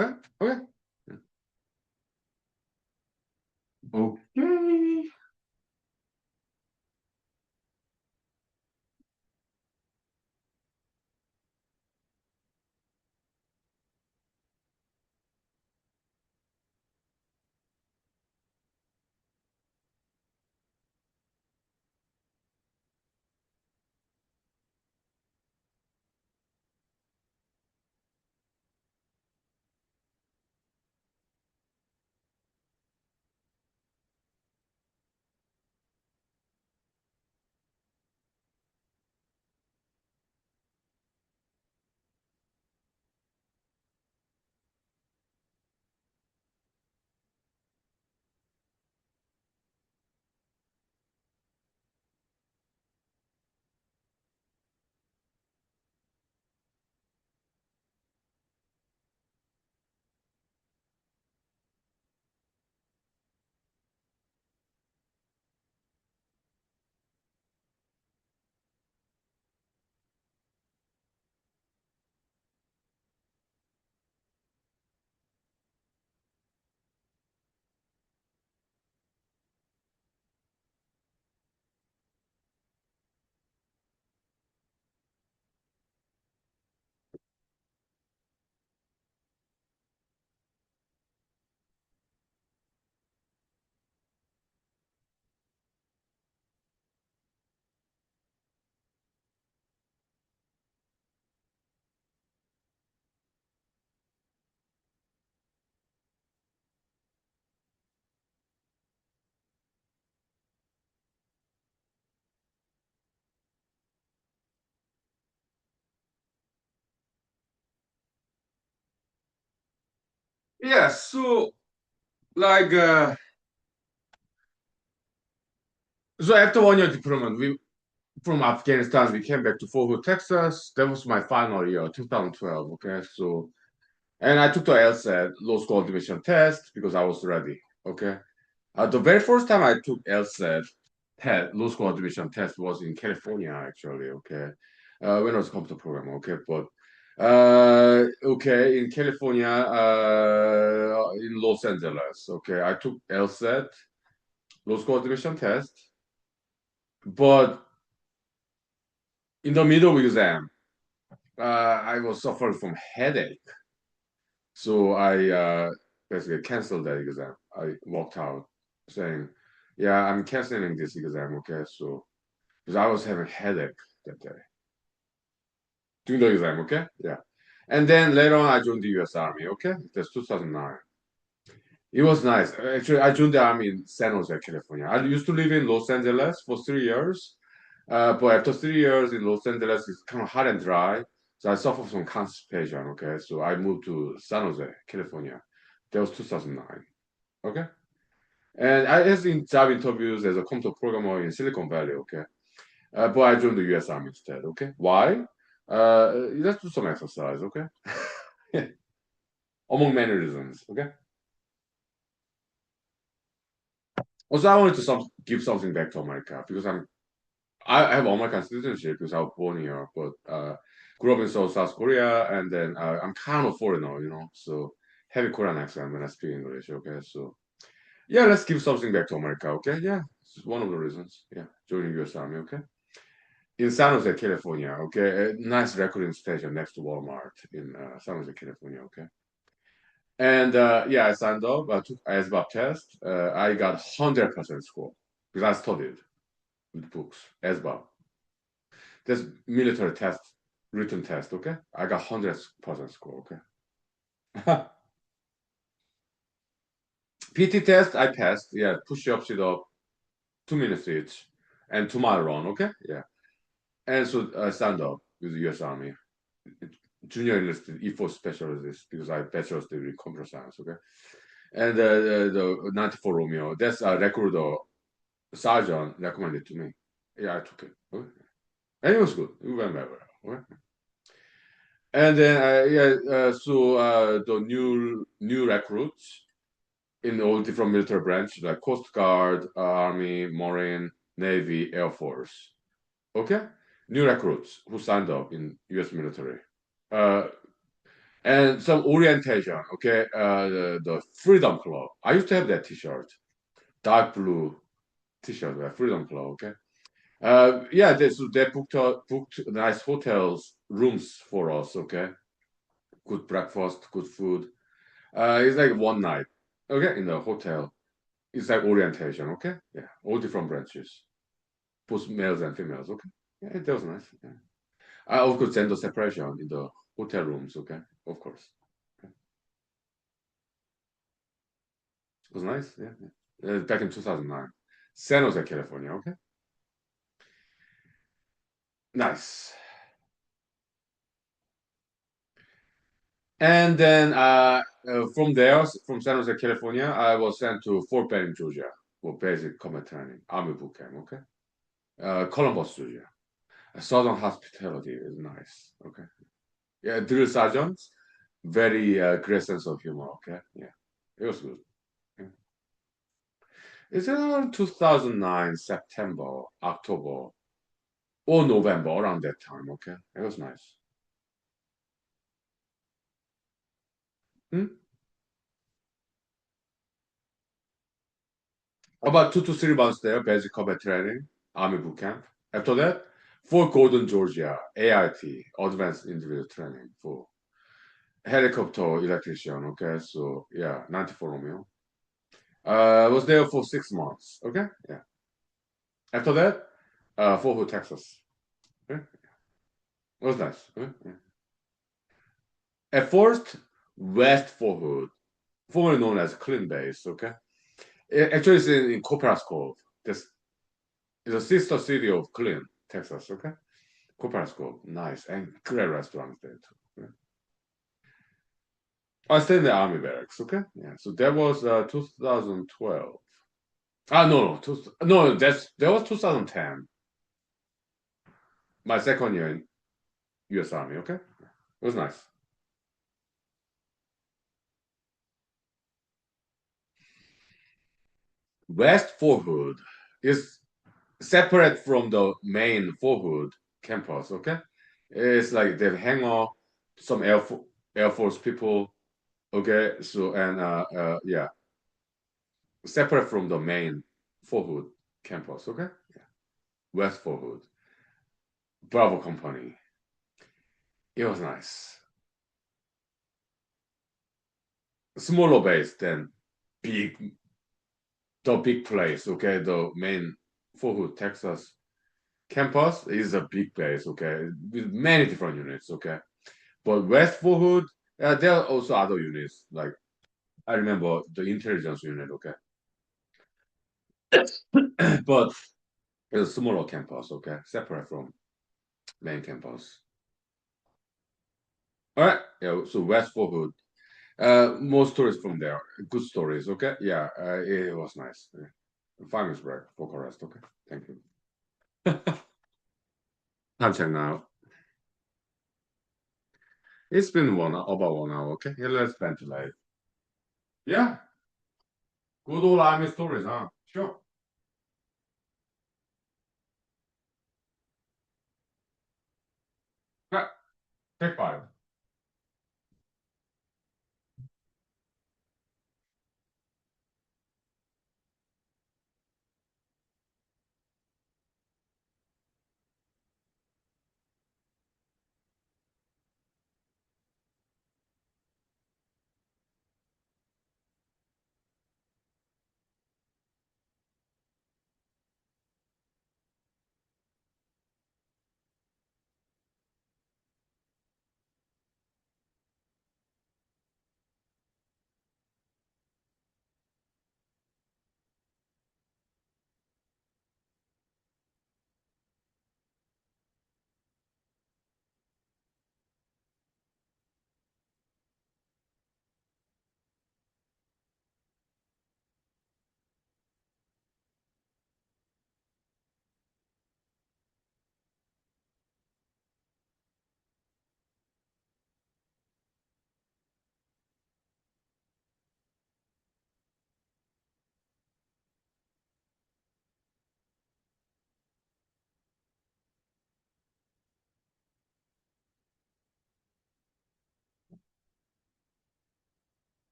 Okay. Okay. Yeah, so like so after 1 year deployment, we from Afghanistan we came back to Fort Hood, Texas. That was my final year, 2012. Okay, so and I took the LSAT, law school admission test, because I was ready. Okay, the very first time I took LSAT, law school admission test was in California, actually. Okay, when I was computer program. Okay, but okay, in California, in Los Angeles. Okay, I took LSAT, law school admission test, but in the middle of exam, I was suffering from headache, so I basically canceled that exam. I walked out saying, "Yeah, I'm canceling this exam." Okay, so because I was having headache that day during the exam. Okay, yeah, and then later on I joined the U.S. Army. Okay, that's 2009. It was nice. Actually, I joined the army in San Jose, California. I used to live in Los Angeles for 3 years, but after 3 years in Los Angeles, it's kind of hot and dry. So I suffered from constipation. Okay, so I moved to San Jose, California. That was 2009. Okay, and I was in job interviews as a computer programmer in Silicon Valley. Okay, but I joined the U.S. Army instead. Okay, why? Let's do some exercise. Okay, among many reasons. Okay. Also, I wanted to give something back to America because I have American citizenship because I was born here, but grew up in South Korea, and then I'm kind of foreigner, so heavy Korean accent when I speak English. Okay, so yeah, let's give something back to America. Okay, yeah, it's one of the reasons. Yeah, joining U.S. Army. Okay, in San Jose, California. Okay, a nice recruiting station next to Walmart in San Jose, California. Okay. And yeah, I signed up. I took SBAP test. I got 100% score because I studied with books. SBAP. That's military test, written test. Okay, I got 100% score. Okay. PT test I passed. Yeah, push up, sit up, 2 minutes each, and 2 mile run. Okay. Yeah, and so I signed up with the U.S. Army. Junior enlisted E4 specialist because I bachelor's degree in computer science. Okay, and the 94 Romeo. That's a recruiter sergeant recommended to me. Yeah, I took it. Okay. And it was good. It went very well. Okay. And then yeah, so the new recruits in all different military branches like Coast Guard, Army, Marine, Navy, Air Force. Okay, new recruits who signed up in U.S. military, uh, and some orientation. Okay, the Freedom Club. I used to have that T-shirt, dark blue T-shirt, Freedom Club. Okay. Yeah, they booked nice hotels rooms for us. Okay, good breakfast, good food. It's like one night. Okay, in the hotel. It's like orientation. Okay, yeah, all different branches, both males and females. Okay, yeah, that was nice. Yeah. Of course, gender separation in the hotel rooms. Okay, of course, okay. It was nice. Yeah, yeah. Back in 2009, San Jose, California. Okay, nice. And then from there, from San Jose, California, I was sent to Fort Benning, Georgia, for basic combat training, Army boot camp. Okay, Columbus, Georgia. Southern hospitality is nice. Okay, yeah, drill sergeants, very great sense of humor. Okay, yeah, it was good. Yeah. It's around 2009, September, October, or November, around that time. Okay, it was nice. Hmm? About 2 to 3 months there, basic combat training, Army boot camp. After that, Fort Gordon, Georgia, AIT, Advanced Individual Training for helicopter electrician. Okay, so yeah, 94 Romeo. I was there for 6 months. Okay, yeah. After that, Fort Hood, Texas. Okay? It was nice. Okay? Yeah. At first, West Fort Hood, formerly known as Clean Base. Okay, actually, it's in Copperas Cove. This is a sister city of Clean, Texas. Okay. Copperas Cove, nice and great restaurants there too. Yeah. I stayed in the army barracks. Okay, yeah. So that was 2012. Ah, no, no, that was 2010. My second year in U.S. Army. Okay, it was nice. West Fort Hood is separate from the main Fort Hood campus. Okay, it's like they hang out some Air Force people. Okay, so and yeah, separate from the main Fort Hood campus. Okay, yeah. West Fort Hood, Bravo Company. It was nice. Smaller base than big the big place. Okay, the main Fort Hood, Texas campus is a big base. Okay, with many different units. Okay, but West Fort Hood, there are also other units. Like I remember the intelligence unit. Okay, but it's a smaller campus. Okay, separate from main campus. All right. Yeah. So West Fort Hood. More stories from there. Good stories. Okay. Yeah. It was nice. Yeah. 5 minutes break for rest. Okay. Thank you. Time check now. It's been about 1 hour. Okay. Yeah, let's ventilate. Yeah. Good old army stories, huh? Sure. Yeah. Take 5.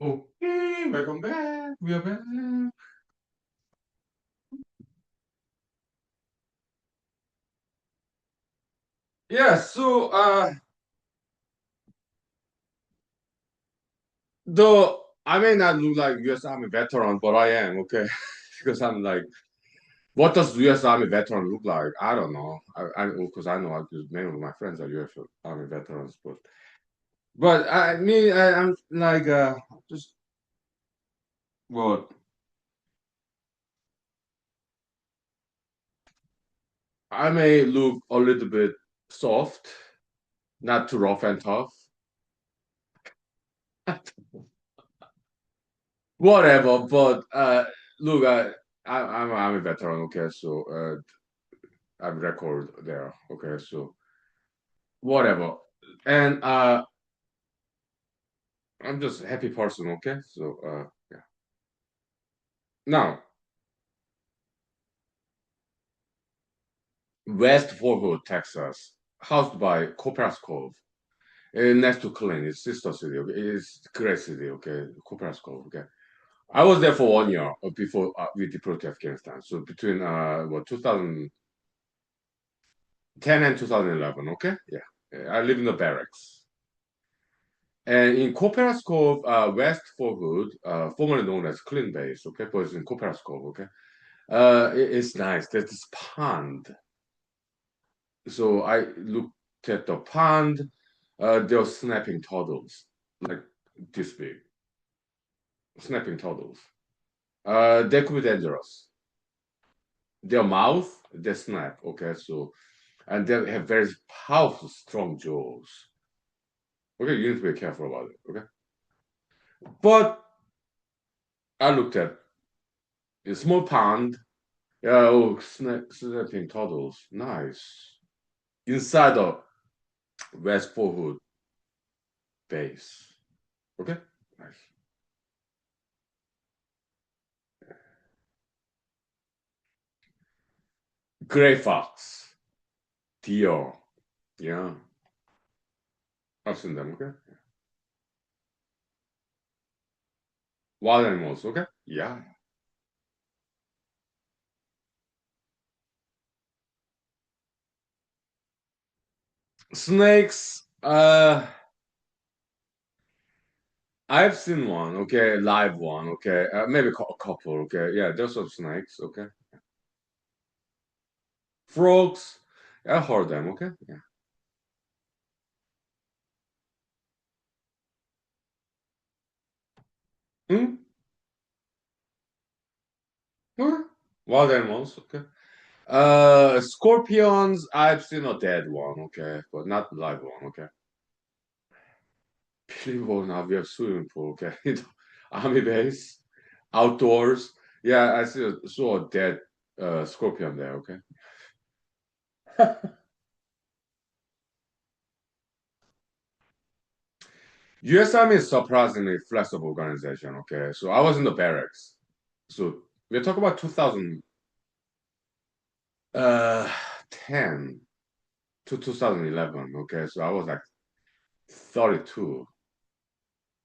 Okay, welcome back. We are back. Yeah, so though I may not look like US Army veteran, but I am, okay? Because I'm like, what does US Army veteran look like? I don't know. I because I know because many of my friends are US Army veterans, but I mean I'm like just well I may look a little bit soft, not too rough and tough. Whatever, but look, I'm a veteran, okay, so I'm record there, okay, so whatever, and I'm just a happy person, okay, so yeah. Now, West Fort Hood, Texas, housed by Copperas Cove, next to Clean, it's sister city, okay, it's great city, okay, Copperas Cove, okay. I was there for 1 year before we deployed to Afghanistan. So between 2010 and 2011. Okay, yeah. I live in the barracks. And in Copperas Cove, West Fort Hood, formerly known as Clean Base, okay, but it's in Copperas Cove, okay. It's nice. There's this pond. So I looked at the pond. There were snapping turtles, like this big, snapping turtles. They could be dangerous. Their mouth, they snap. Okay, so and they have very powerful, strong jaws. Okay, you need to be careful about it. Okay, but I looked at a small pond. Yeah, oh, snapping turtles, nice. Inside the West Forehood base. Okay, nice. Gray fox, deer. Yeah, I've seen them. Okay, wild animals. Okay, yeah. Snakes. I've seen one. Okay, live one. Okay, maybe a couple. Okay, yeah, those are snakes. Okay, frogs. I heard them. Okay, yeah. Hmm? Huh? Wild animals. Okay. Scorpions. I've seen a dead one. Okay, but not live one. Okay. Believe it or not, we have swimming pool. Okay, army base, outdoors. Yeah, saw a dead scorpion there. Okay. U.S. Army is surprisingly flexible organization. Okay, so I was in the barracks. So we're talking about 2010 to 2011. Okay, so I was like 32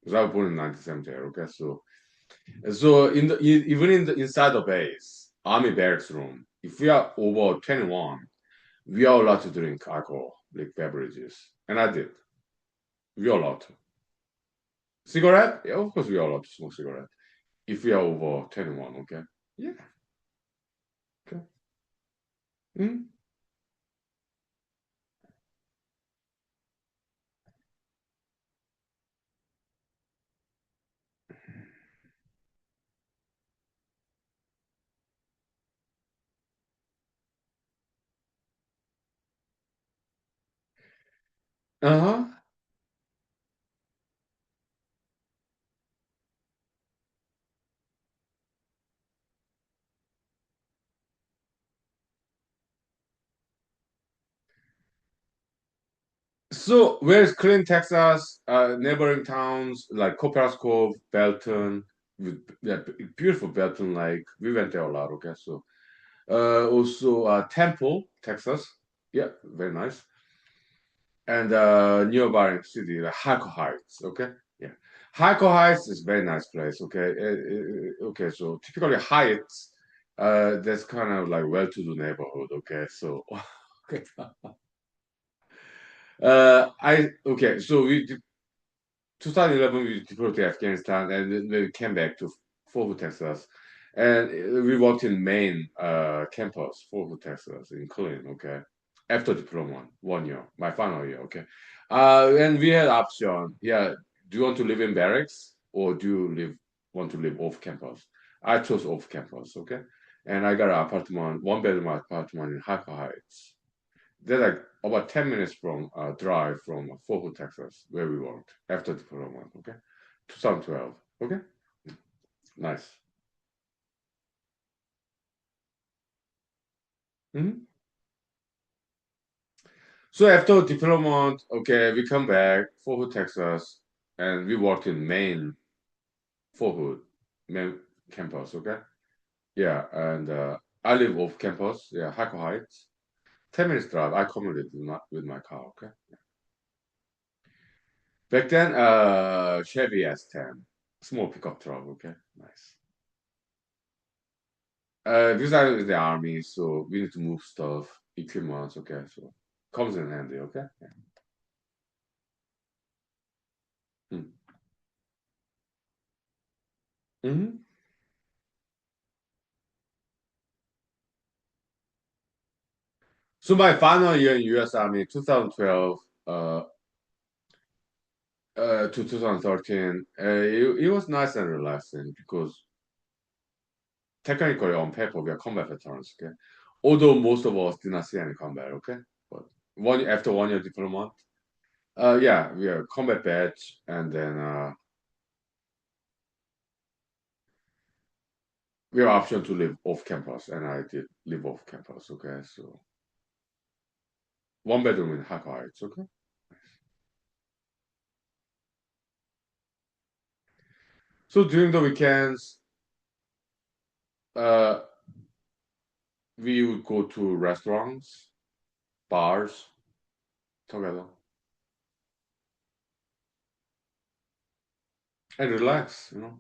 because I was born in 1978. Okay, so even in the inside the base, army barracks room, if we are over 21, we are allowed to drink alcohol, like beverages, and I did. We are allowed to. Cigarette? Yeah, of course we are allowed to smoke cigarette if we are over 21. Okay. Yeah. Okay. Mm. Uh huh. So where's Clinton, Texas, neighboring towns like Copperas Cove, Belton, with yeah, beautiful Belton Lake. We went there a lot. Okay, so also Temple, Texas. Yeah, very nice. And nearby city, like Harco Heights. Okay, yeah, Harco Heights is very nice place. Okay, okay. So typically Heights, that's kind of like well-to-do neighborhood. Okay, so okay. I okay. So 2011 we deployed to Afghanistan and then we came back to Fort Hood, Texas, and we worked in main campus, Fort Hood, Texas, in Clean. Okay, after diploma, 1 year, my final year. Okay, and we had option. Yeah, do you want to live in barracks or do you want to live off campus? I chose off campus. Okay, and I got an apartment, one bedroom apartment in Harker Heights. They're like about 10 minutes from drive from Fort Hood, Texas, where we worked after diploma. Okay, 2012. Okay, nice. Mhm. So after diploma, okay, we come back Fort Hood, Texas, and we worked in Maine, Fort Hood, main campus. Okay, yeah, and I live off campus. Yeah, Hackle Heights. 10 minutes drive. I commuted with my car. Okay. Back then, Chevy S10, small pickup truck. Okay, nice. Because I was in the army, so we need to move stuff, equipment, okay, so comes in handy, okay? Yeah. Mm. Hmm. So my final year in U.S. Army, 2012 to 2013, it was nice and relaxing because technically on paper we are combat veterans, okay? Although most of us did not see any combat, okay? But after 1 year deployment, yeah, we are combat badge, and then we have option to live off campus, and I did live off campus, okay? So one bedroom in Haka Heights, okay? So during the weekends, uh, we would go to restaurants, bars together, and relax, you know.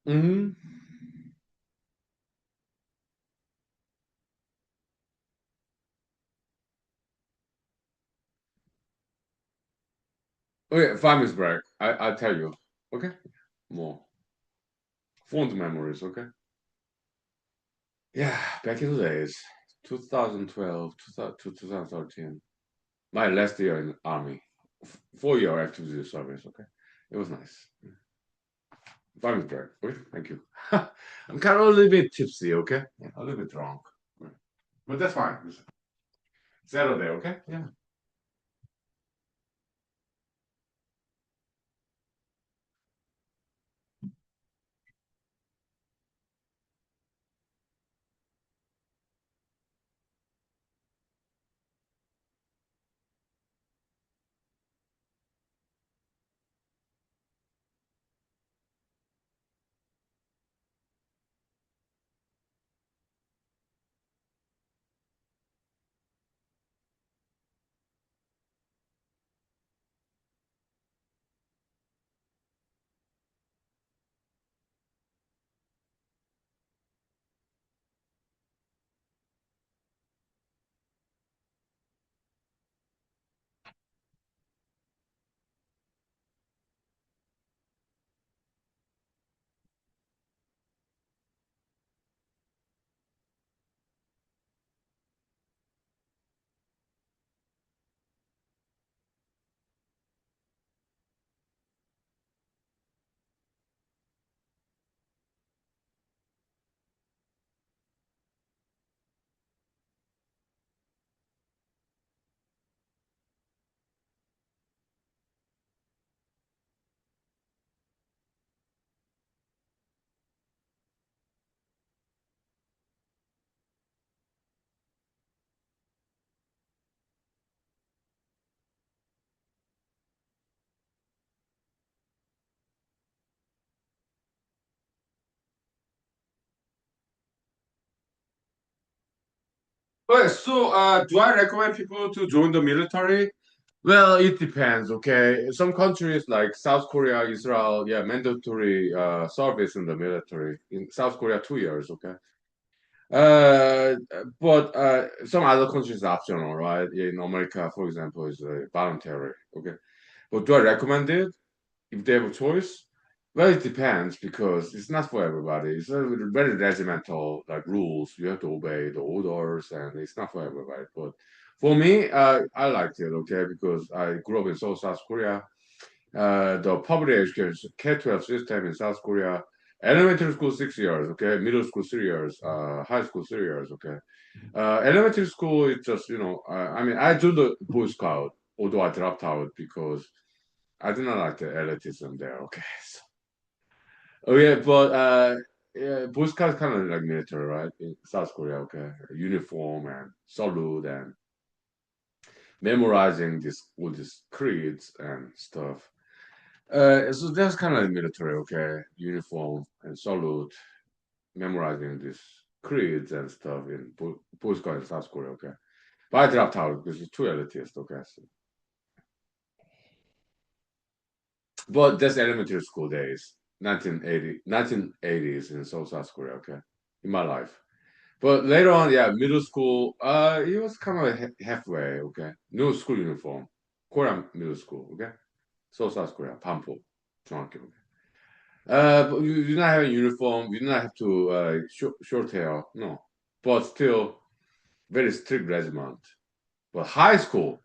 Hmm. Okay, 5 minutes break. I'll tell you. Okay, more fond memories. Okay. Yeah, back in the days, 2012 to 2013, my last year in army, 4 year active duty service. Okay, it was nice. 5 minutes break. Okay, thank you. I'm kind of a little bit tipsy. Okay, yeah, a little bit drunk, but that's fine. It's Saturday. Okay, yeah. Well, so do I recommend people to join the military? Well, it depends, okay? Some countries like South Korea, Israel, yeah, mandatory service in the military. In South Korea, 2 years, okay? Uh, but some other countries are optional, right? In America, for example, is voluntary, okay? But do I recommend it if they have a choice? Well, it depends because it's not for everybody. It's a very regimental like rules. You have to obey the orders, and it's not for everybody. But for me, I liked it, okay, because I grew up in Seoul, South Korea. The public education K-12 system in South Korea, elementary school 6 years, okay, middle school 3 years, high school 3 years, okay. Elementary school is just I mean, I joined the Boy Scout, although I dropped out because I did not like the elitism there, okay. Oh yeah, but yeah, Boy Scouts kind of like military, right? In South Korea, okay, uniform and salute and memorizing this all these creeds and stuff. So that's kind of like military, okay, uniform and salute, memorizing these creeds and stuff in Boy Scouts in South Korea, okay. But I dropped out because it's too elitist, okay. So. But that's elementary school days, 1980s in South Korea, okay, in my life. But later on, yeah, middle school, it was kind of halfway, okay. No school uniform. Korean middle school. Okay, Seoul, South Korea, Pampo, 중학교. Okay. But you do not have a uniform. You do not have to short hair. No, but still very strict regiment. But high school,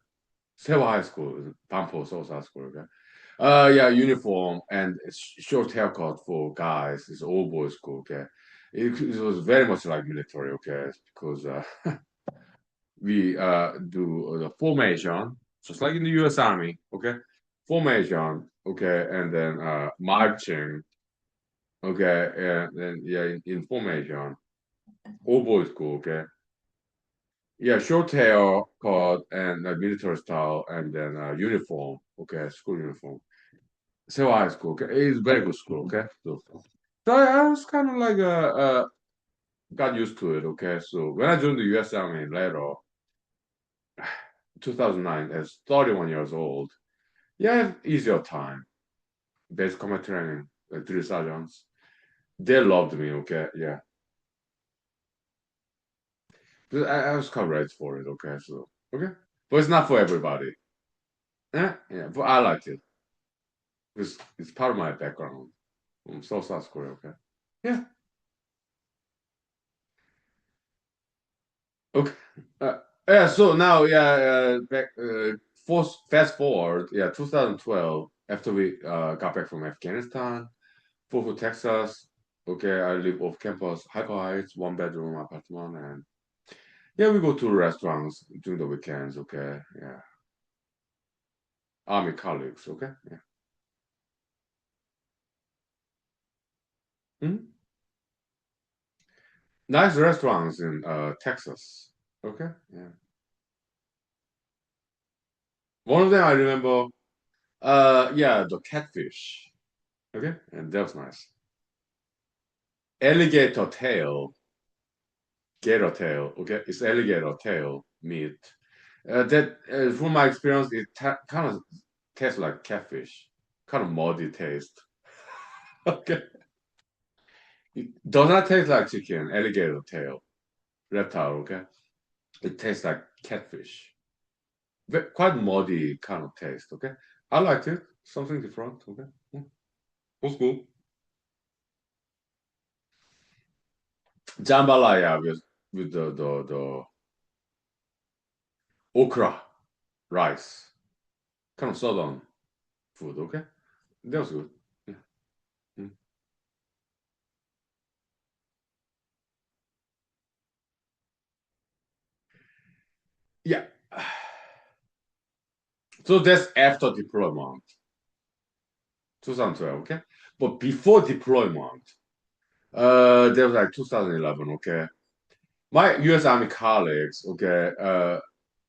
Seoul High School, Pampo, Seoul, South Korea. Okay. Yeah, uniform and short haircut for guys. It's all boys school. Okay, it was very much like military. Okay, because we do the formation, just like in the U.S. Army. Okay, formation. Okay, and then marching. Okay, and then yeah, in formation, all boys school. Okay, yeah, short hair cut and military style, and then uniform. Okay, school uniform. So high school. Okay, it's very good school. Okay, so I was kind of like got used to it. Okay, so when I joined the U.S. Army later, 2009, as 31 years old. Yeah, easier time. Basic combat training, drill sergeants. They loved me, okay? Yeah. But I was kind of ready for it, okay? So, okay. But it's not for everybody. Yeah, but I liked it. It's part of my background. I'm so South Korea, okay? Yeah. Okay. Uh, yeah, so now, yeah, fast forward, yeah, 2012, after we got back from Afghanistan, moved to Texas. Okay, I live off campus, Hyper Heights, one bedroom apartment, and yeah, we go to restaurants during the weekends. Okay, yeah, army colleagues. Okay, yeah, Mhm. Nice restaurants in Texas. Okay, yeah, one of them I remember. Yeah, the catfish. Okay, and that was nice. Alligator tail, gator tail. Okay, it's alligator tail meat. That, from my experience, it kind of tastes like catfish, kind of muddy taste. Okay, it does not taste like chicken, alligator tail, reptile. Okay, it tastes like catfish, quite muddy kind of taste. Okay, I liked it, something different. Okay, was cool. Jambalaya with the okra rice, kind of southern food. Okay, that was good. Yeah. Mm. Yeah. So that's after deployment, 2012. Okay, but before deployment, there was like 2011. Okay, my U.S. Army colleagues. Okay,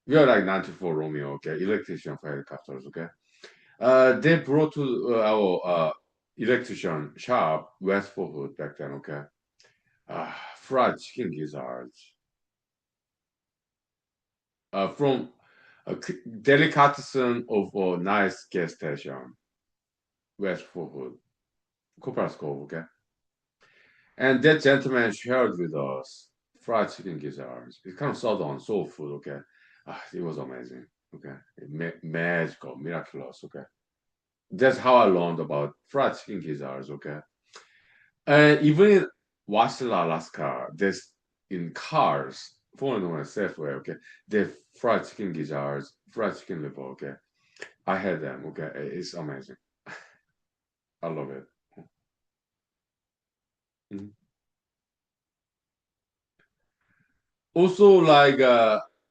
we are like 94 Romeo. Okay, electrician for helicopters. Okay, they brought to our electrician shop West Forwood back then. Okay, fried chicken gizzards from a delicatessen of a nice gas station, West Forwood, Cooper's Cove. Okay. And that gentleman shared with us fried chicken gizzards. It's kind of southern soul food, okay? It was amazing, okay? Magical, miraculous, okay? That's how I learned about fried chicken gizzards, okay? And even in Wasilla, Alaska, there's in cars, for known as Safeway, okay? They fried chicken gizzards, fried chicken liver, okay? I had them, okay? It's amazing. I love it. Mhm. Also, like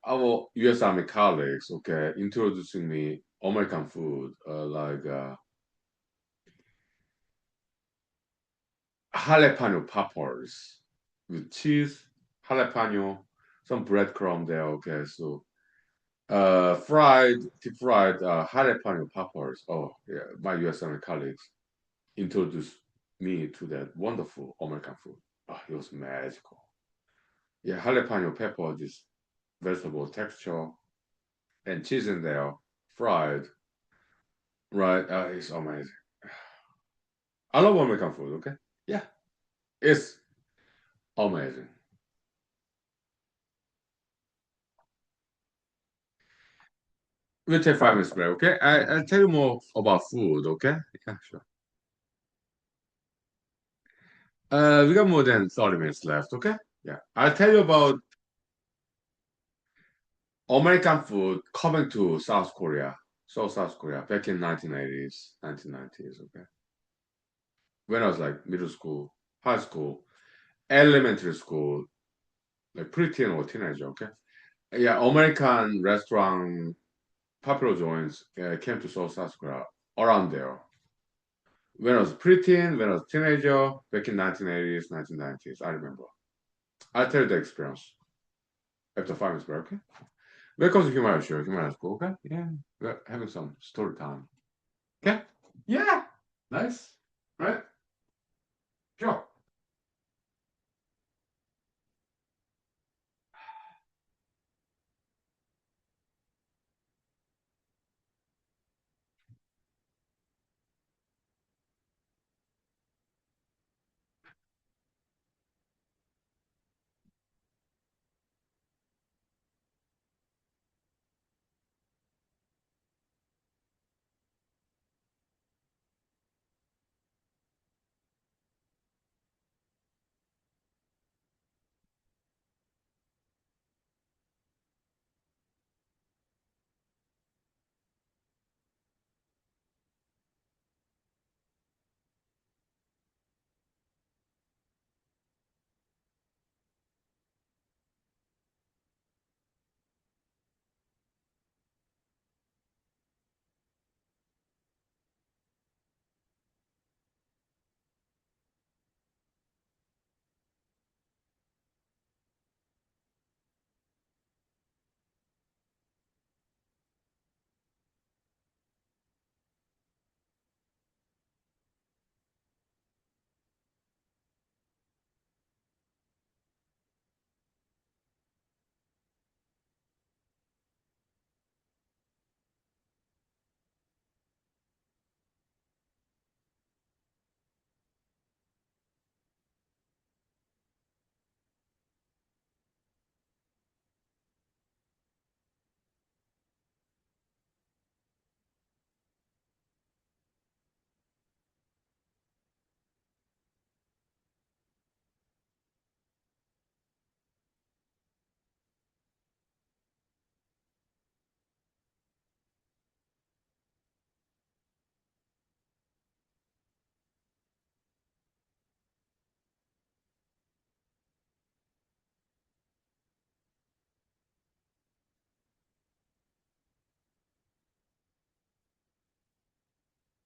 our U.S. Army colleagues, okay, introducing me American food, like jalapeno poppers with cheese, jalapeno, some breadcrumb there, okay, so deep fried jalapeno poppers. Oh, yeah, my U.S. Army colleagues introduced me to that wonderful American food. Oh, it was magical. Yeah, jalapeno pepper, this vegetable texture, and cheese in there, fried. Right, it's amazing. I love American food. Okay, yeah, it's amazing. We'll take 5 minutes break, okay? I'll tell you more about food, okay? Yeah, sure. We got more than 30 minutes left, okay? Yeah. I'll tell you about American food coming to South Korea, South Korea, back in 1980s, 1990s, okay? When I was like middle school, high school, elementary school, like preteen or teenager, okay? Yeah, American restaurant popular joints came to South Korea around there. When I was preteen, when I was teenager, back in 1980s, 1990s, I remember. I'll tell you the experience after 5 minutes break, okay? Because human show, human school, okay? Yeah, we're having some story time. Okay? Yeah, nice, right? Sure.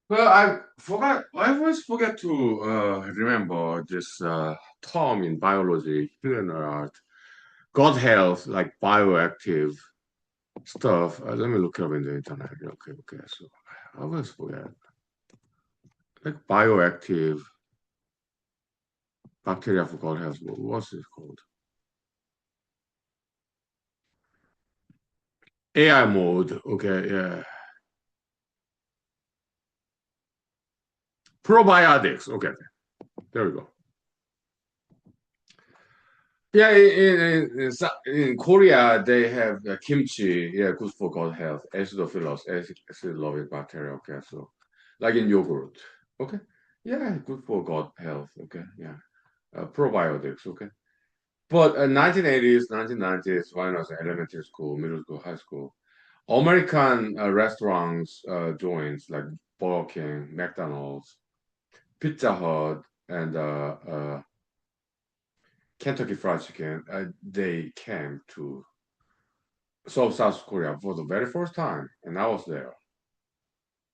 Well, I always forget to remember this term in biology, human art, God health, like bioactive stuff. Let me look up in the internet. Okay, okay. So I always forget. Like bioactive bacteria for God health. What's it called? AI mode. Okay, yeah. Probiotics. Okay, there we go. Yeah, in Korea they have kimchi. Yeah, good for gut health. Acidophilus, acid-loving bacteria. Okay, so like in yogurt. Okay, yeah, good for gut health. Okay, yeah, probiotics. Okay, but 1980s, 1990s, when I was in elementary school, middle school, high school, American restaurants joints like Burger King, McDonald's, Pizza Hut, and Kentucky Fried Chicken, they came to South Korea for the very first time, and I was there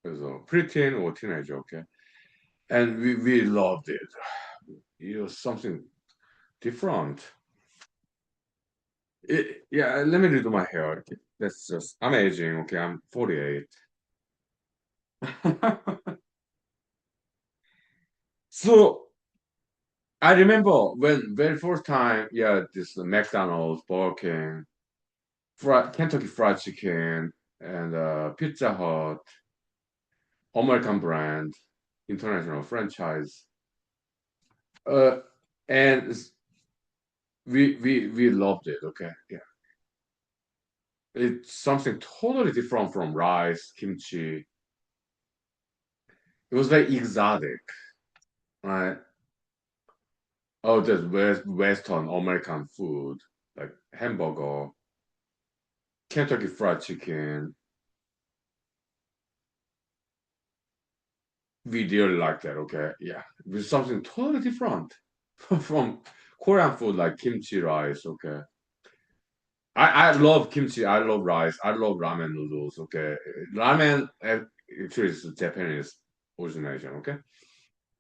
as a preteen or teenager, okay? And we loved it. It was something different. Yeah, let me redo my hair. Okay? That's just, I'm aging, okay? I'm 48. So I remember when very first time, yeah, this McDonald's, Burger King, Kentucky Fried Chicken, and Pizza Hut, American brand, international franchise. Uh, and we loved it. Okay, yeah, It's something totally different from rice, kimchi. It was very exotic, right? Oh, there's Western American food like hamburger, Kentucky Fried Chicken. We really like that. Okay, yeah, with something totally different from Korean food like kimchi rice. Okay, I love kimchi. I love rice. I love ramen noodles. Okay, ramen actually is Japanese origination. Okay,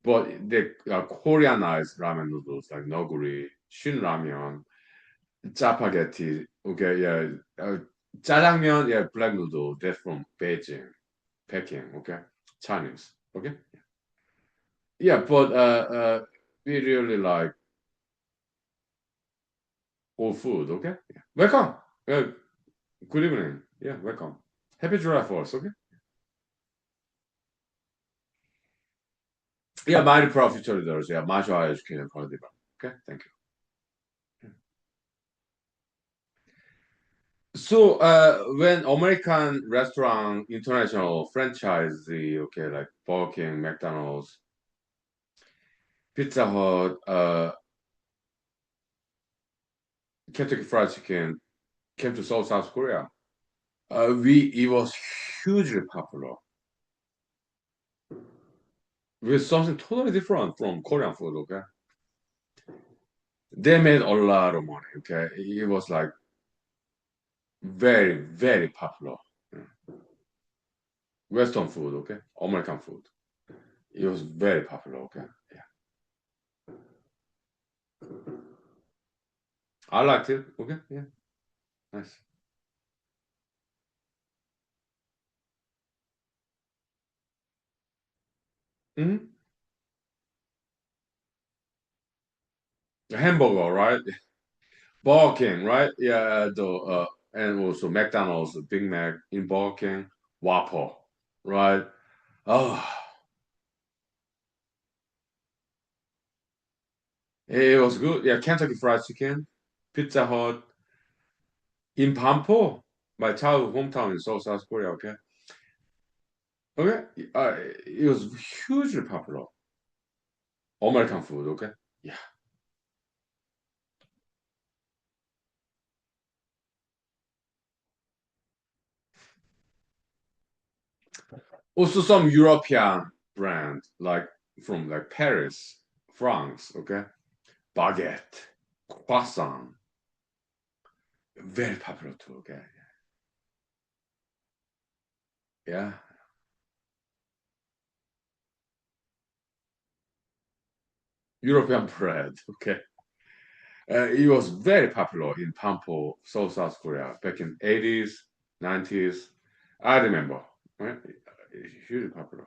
but the Koreanized ramen noodles like noguri, shin ramyeon, 짜파게티. Okay, yeah, 짜장면. Yeah, black noodle. That's from Beijing, Peking. Okay, Chinese. Okay, yeah, but we really like all food. Okay, yeah. Welcome. Uh, good evening. Yeah, welcome. Happy July 4th. Okay. Yeah, 많이 profiteers. Yeah, 마저 educated for the Okay, thank you. So, when American restaurant international franchisee, okay, like Burger King, McDonald's, Pizza Hut, Kentucky Fried Chicken came to Seoul, South Korea, it was hugely popular with something totally different from Korean food. Okay, they made a lot of money. Okay, it was like very, very popular. Western food. Okay, American food. It was very popular. Okay, yeah, I liked it. Okay, yeah, nice. Hmm. Hamburger, right? Burger King, right? Yeah, the and also McDonald's, Big Mac in Burger King, Whopper, right? Oh, it was good. Yeah, Kentucky Fried Chicken, Pizza Hut in Pampo, my childhood hometown in Seoul, South Korea. Okay, okay, it was hugely popular. American food. Okay, yeah. Also some European brand like from like Paris, France. Okay, baguette, croissant, very popular too. Okay, yeah. European bread. Okay, it was very popular in Pampo, South Korea, back in 80s, 90s. I remember. Right? It's hugely popular.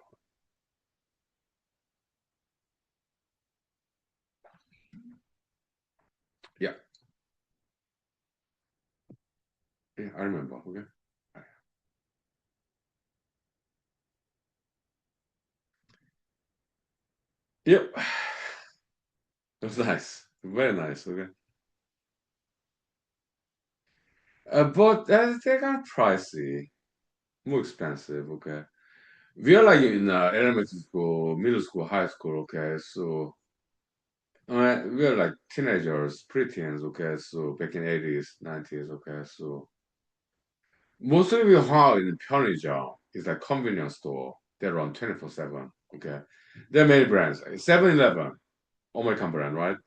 Yeah, yeah, I remember. Okay. Yep, it was nice, very nice. Okay, but they got pricey, more expensive. Okay, we are like in elementary school, middle school, high school. Okay, so we are like teenagers, preteens. Okay, so back in 80s, 90s. Okay, so mostly we have in 편의점 is like convenience store. They run 24/7. Okay. There are many brands. 7-Eleven, American brand, right?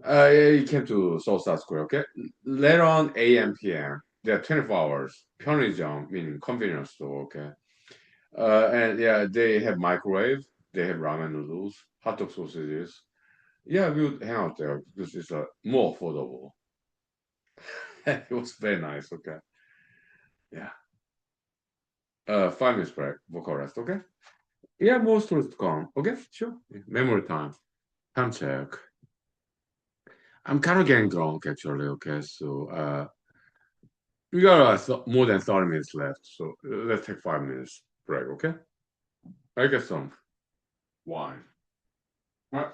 It came to Seoul, South Korea. Okay. Later on, AM, PM, they are 24 hours. 편의점, meaning convenience store. Okay. And yeah, they have microwave. They have ramen noodles, hot dog sausages. Yeah, we would hang out there because it's more affordable. It was very nice. Okay. Yeah. 5 minutes break, vocal rest. Okay. Yeah, more stories to come. Okay, sure. Yeah. Memory time. Time check. I'm kind of getting drunk actually. Okay, so we got more than 30 minutes left. So let's take 5 minutes break. Okay, I get some wine. Right.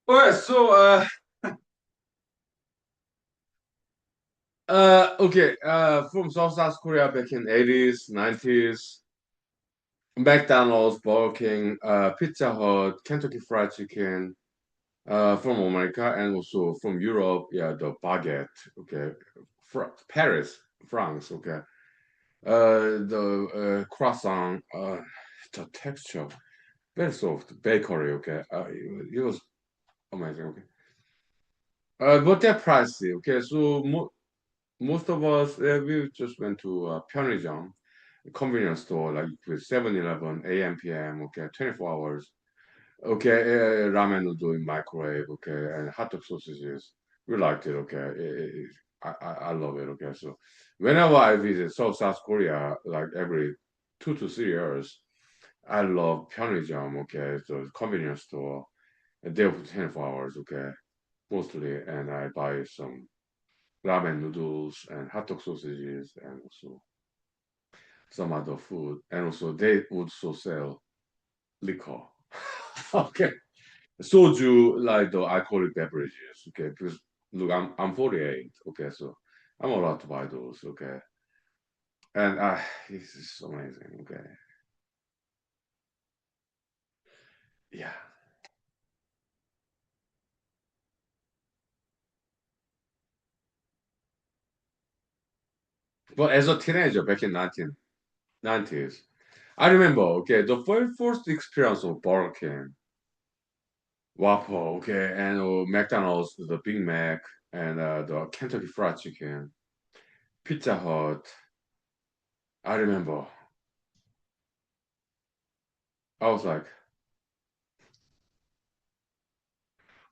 Alright, so okay, from South Korea back in 80s, 90s, McDonald's, Burger King, Pizza Hut, Kentucky Fried Chicken, from America and also from Europe, yeah, the baguette, okay, Paris, France, okay, the croissant, the texture, very soft, bakery, okay, it was amazing, okay. But they're pricey, okay, so most of us, we just went to 편의점, convenience store, like with 7-Eleven, AM, PM, okay, 24 hours. Okay, ramen noodle in microwave, okay, and hot dog sausages. We liked it, okay. I love it, okay. So whenever I visit South Korea, like every 2 to 3 years, I love 편의점, okay, so convenience store. And they're for 24 hours, okay, mostly, and I buy some ramen noodles and hot dog sausages and also some other food. And also they would also sell liquor. Okay. Soju, like the alcoholic beverages, okay? Because look, I'm 48, okay, so I'm allowed to buy those, okay? And this is amazing, okay? Yeah. But as a teenager back in 1990s, I remember, okay, the very first experience of Burger King, Waffle, okay, and McDonald's, the Big Mac, and the Kentucky Fried Chicken, Pizza Hut. I remember, I was like,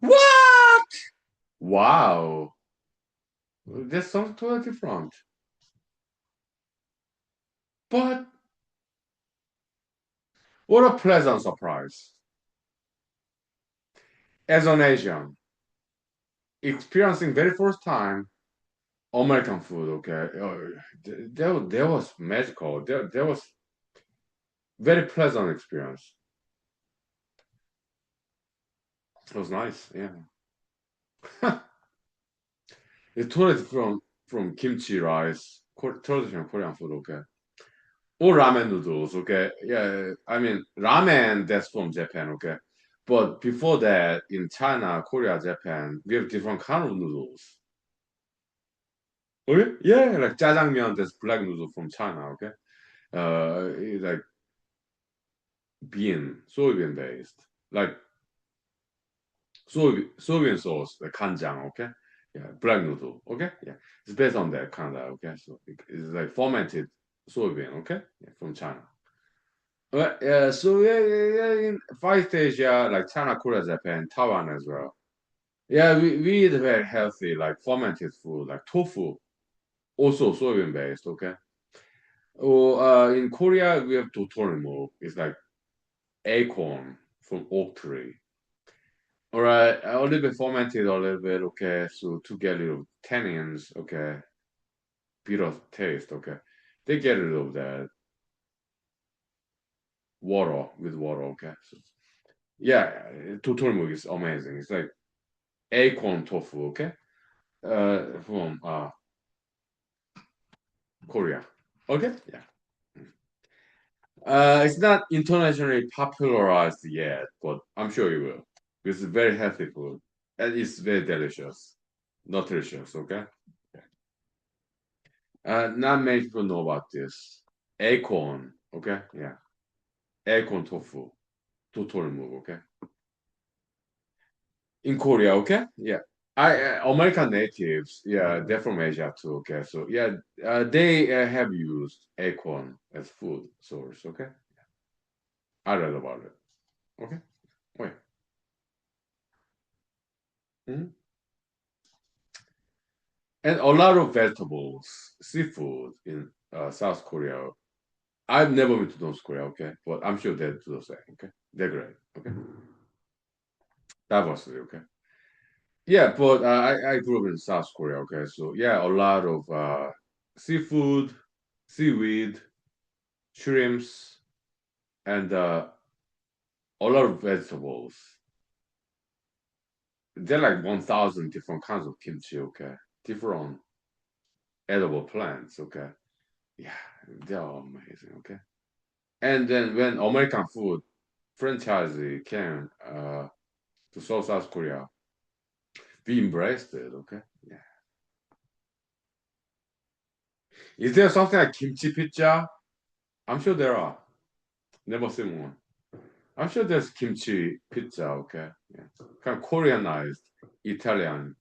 what? Wow, that sounds totally different. But what a pleasant surprise. As an Asian, experiencing very first time American food, okay, there was magical. There was very pleasant experience. It was nice, yeah. It's totally from kimchi rice, traditional Korean food, okay. Or ramen noodles, okay. Yeah, I mean ramen that's from Japan, okay. But before that, in China, Korea, Japan, we have different kind of noodles. Okay? Yeah, like jjajangmyeon, that's black noodle from China, okay? It's like soybean based, like soybean sauce, like kanjang, okay? Yeah, black noodle, okay? Yeah, it's based on that kind of, okay? So it's like fermented soybean, okay? Yeah, from China. Yeah, so yeah, in South Asia, like China, Korea, Japan, Taiwan as well. Yeah, we eat very healthy, like fermented food, like tofu, also soybean based, okay? Or in Korea, we have dotorimo. It's like acorn from oak tree. All right, a little bit fermented, a little bit, okay, so to get rid of tannins, okay, bitter taste, okay. They get rid of that water, okay. So, yeah, dotorimo is amazing. It's like acorn tofu, okay, from Korea, okay, yeah. It's not internationally popularized yet, but I'm sure you will. It's very healthy food and it's very delicious, nutritious. Okay. Not many people know about this. Acorn. Okay. Yeah. Acorn tofu. Total move. Okay. In Korea. Okay. Yeah. American natives. Yeah, they're from Asia too. Okay. So yeah, they have used acorn as food source. Okay. I read about it. Okay. Wait. Mhm. And a lot of vegetables, seafood in South Korea. I've never been to North Korea, okay, but I'm sure they do the same, okay. They're great, okay. Diversity, okay. Yeah, but I grew up in South Korea, okay. So yeah, a lot of seafood, seaweed, shrimps, and a lot of vegetables. there are like 1,000 different kinds of kimchi, okay? Different edible plants, okay? Yeah, they are amazing, okay? And then when American food franchise came to South Korea, we embraced it, okay? Yeah. Is there something like kimchi pizza? I'm sure there are. Never seen one. I'm sure there's kimchi pizza, okay? Yeah. Kind of Koreanized Italian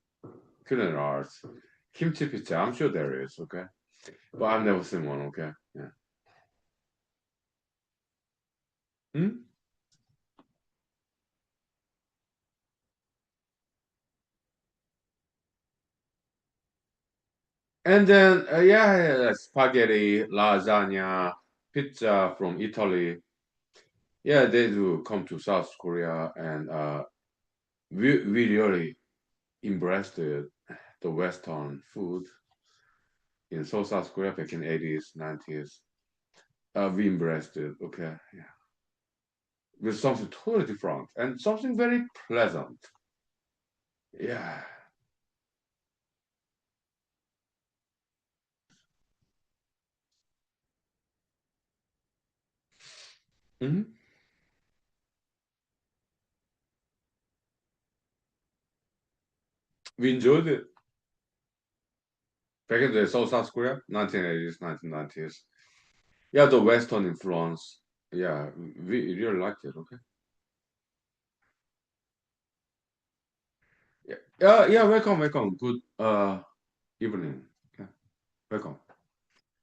culinary arts. Kimchi pizza, I'm sure there is, okay? But I've never seen one, okay? Yeah. Hmm? And then, yeah, spaghetti, lasagna, pizza from Italy. Yeah, they do come to South Korea, and we really embraced the Western food in South Korea back in 80s, 90s. We embraced it, okay, yeah, with something totally different and something very pleasant. Yeah. Hmm. We enjoyed it back in the South Korea, 1980s, 1990s. Yeah, the Western influence. Yeah, we really liked it. Okay. Yeah, yeah. Welcome, welcome. Good evening. Yeah, welcome.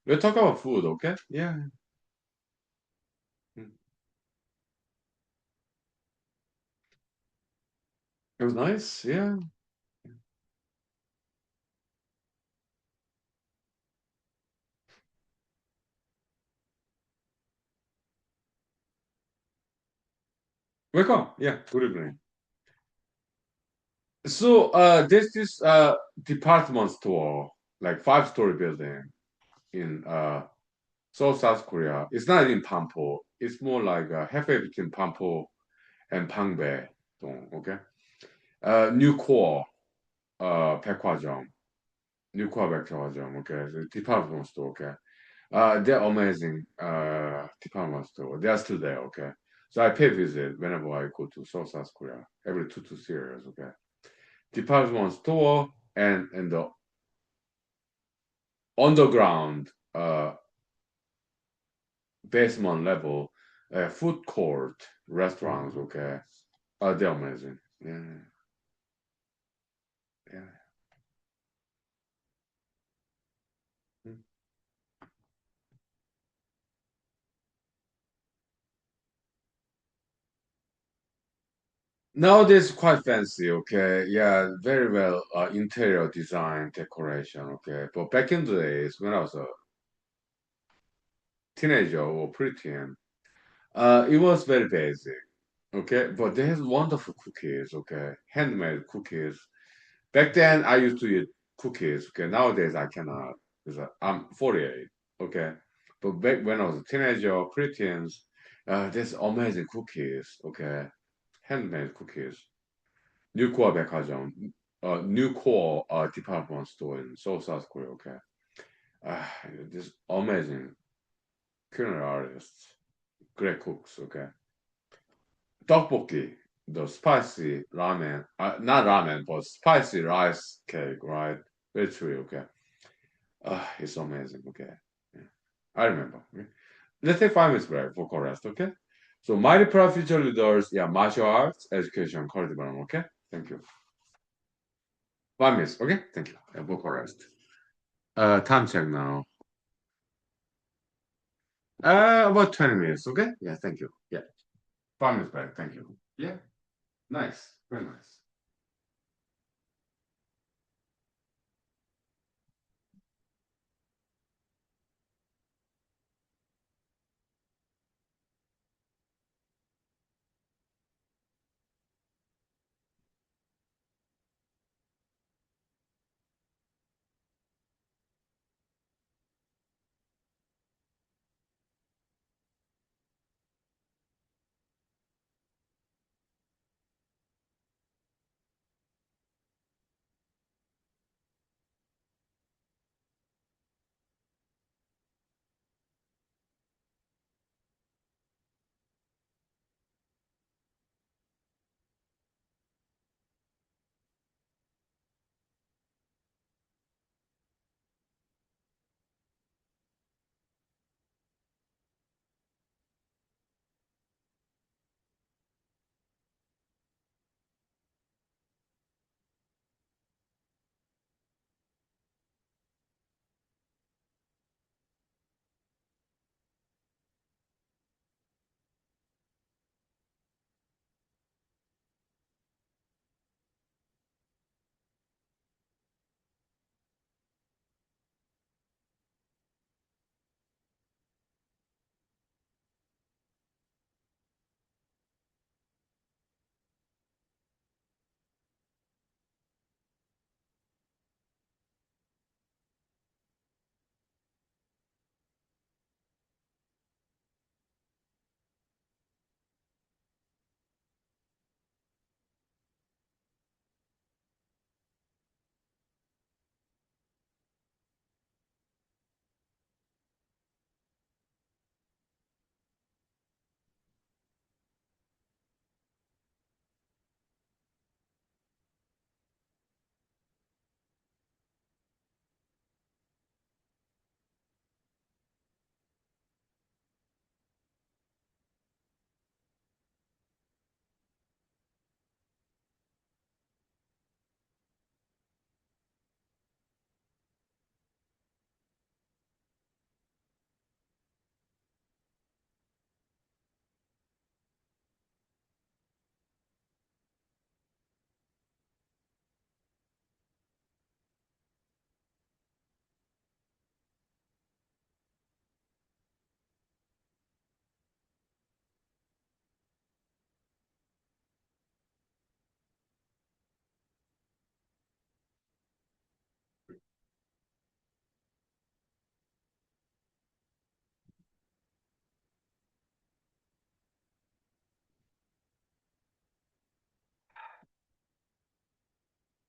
We'll talk about food. Okay. Yeah. Mm. It was nice. Yeah. Welcome. Yeah. Good evening. So there's this department store, like five-story building in South Korea. It's not in Pampo. It's more like halfway between Pampo and Pangbae. Okay. New core 백화점. New core 백화점. Okay. So department store. Okay. They're amazing department store. They are still there. Okay. So I pay visit whenever I go to South Korea every 2 to 3 years. Okay. Department store and the underground basement level food court restaurants. Okay. They're amazing. Yeah. Yeah. Mm. Nowadays, quite fancy, okay? Yeah, very well interior design, decoration, okay? But back in the days, when I was a teenager or preteen, it was very basic, okay? But they had wonderful cookies, okay? Handmade cookies. Back then, I used to eat cookies, okay? Nowadays, I cannot because I'm 48, okay? But back when I was a teenager, preteens, there's amazing cookies, okay? Handmade cookies. New core 백화점, new core department store in Seoul, South Korea. Okay, uh, this amazing culinary artists, great cooks. Okay, tteokbokki, the spicy ramen, not ramen, but spicy rice cake, right? Very true. Okay, it's amazing. Okay, yeah. I remember. Okay? Let's take 5 minutes break for core rest. Okay, so mighty proud future leaders, yeah, martial arts, education, career development. Okay, thank you. 5 minutes. Okay, thank you. And for core rest. Time check now. About 20 minutes, okay? Yeah, thank you. Yeah, 5 minutes back, thank you. Yeah, nice, very nice.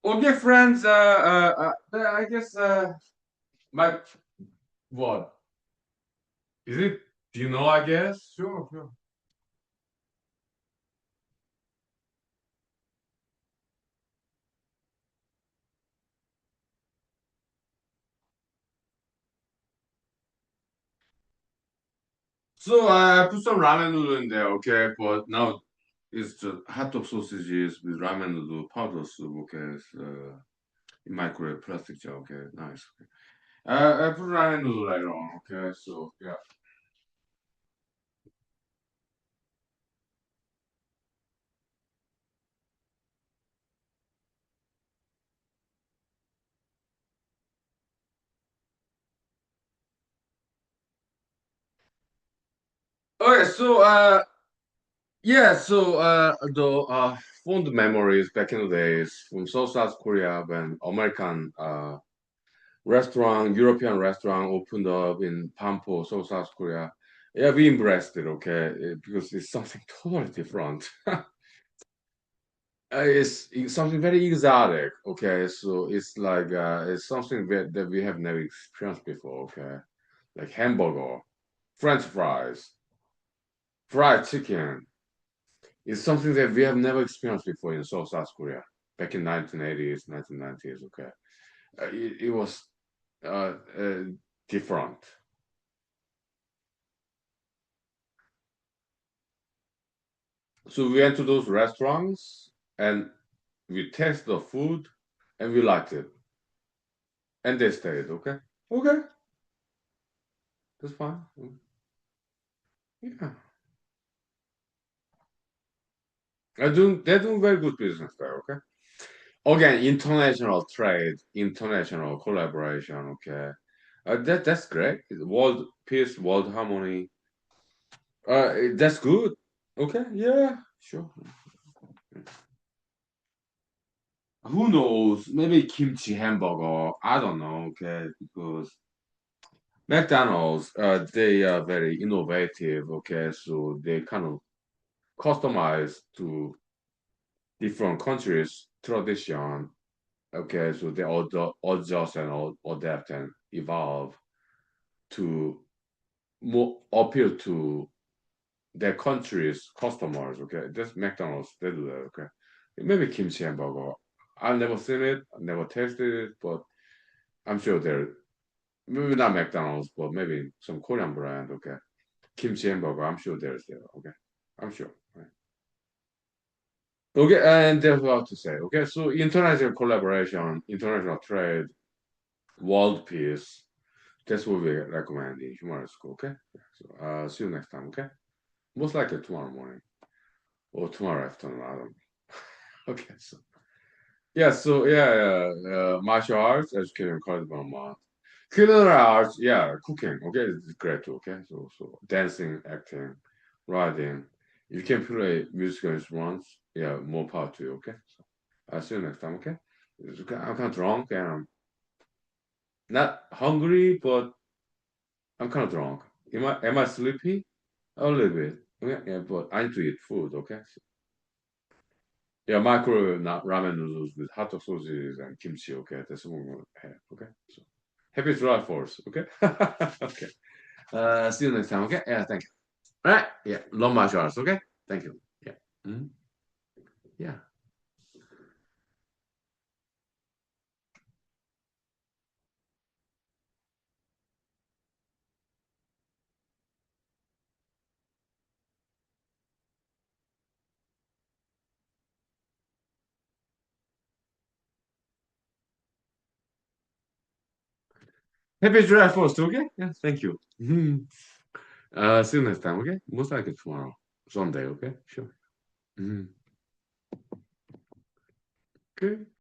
Okay, friends. I guess my what is it? Do you know? I guess. Sure, sure. So I put some ramen noodle in there, okay? But now it's just hot dog sausages with ramen noodle powder soup, okay? It's, in microwave plastic jar, okay? Nice. I put ramen noodle later on, okay? So yeah. Okay, so yeah, so the fond memories back in the days from South Korea when American restaurant, European restaurant opened up in Pampo, South Korea. Yeah, we embraced it, okay, because it's something totally different. It's something very exotic, okay. So it's like it's something that we have never experienced before, okay. Like hamburger, French fries, fried chicken. It's something that we have never experienced before in South Korea back in 1980s, 1990s, okay. It was uh, uh, different. So we went to those restaurants and we tasted the food and we liked it. And they stayed, okay? Okay, that's fine. Yeah. They're doing very good business there, okay? Again, international trade, international collaboration, okay? That's great. World peace, world harmony. That's good. Okay, yeah, sure. Who knows? Maybe kimchi hamburger. I don't know, okay? Because McDonald's, they are very innovative, okay? So they kind of customize to different countries' tradition. Okay, so they all adjust and all adapt and evolve to more appeal to their country's customers. Okay, that's McDonald's. They do that. Okay, maybe kimchi hamburger. I've never seen it. I've never tasted it, but I'm sure they're maybe not McDonald's, but maybe some Korean brand. Okay, kimchi hamburger. I'm sure there's there. Okay, I'm sure. Right. Okay, and that's what to say. Okay, so international collaboration, international trade, world peace. That's what we recommend in human school. Okay, so see you next time. Okay, most likely tomorrow morning or tomorrow afternoon. I don't know. Okay, so yeah, so yeah, martial arts, education, encouragement, culinary arts, yeah, cooking. Okay, it's great too. Okay, so dancing, acting, writing. You can play musical instruments. Yeah, more power to you. Okay, so I'll see you next time. Okay, I'm kind of drunk and I'm not hungry, but I'm kind of drunk. Am I sleepy? A little bit. Yeah, yeah, but I need to eat food. Okay. So, yeah, micro ramen noodles with hot dog sausages and kimchi. Okay, that's what we're gonna have. Okay. So happy July 4th. Okay. Okay. See you next time. Okay. Yeah. Thank you. All right. Yeah. Long martial arts. Okay. Thank you. Yeah. Mhm. Yeah. Happy July 4th. Okay. Yeah. Thank you. Mhm. See you next time. Okay. Most likely tomorrow, Sunday. Okay. Sure. Mhm. Okay.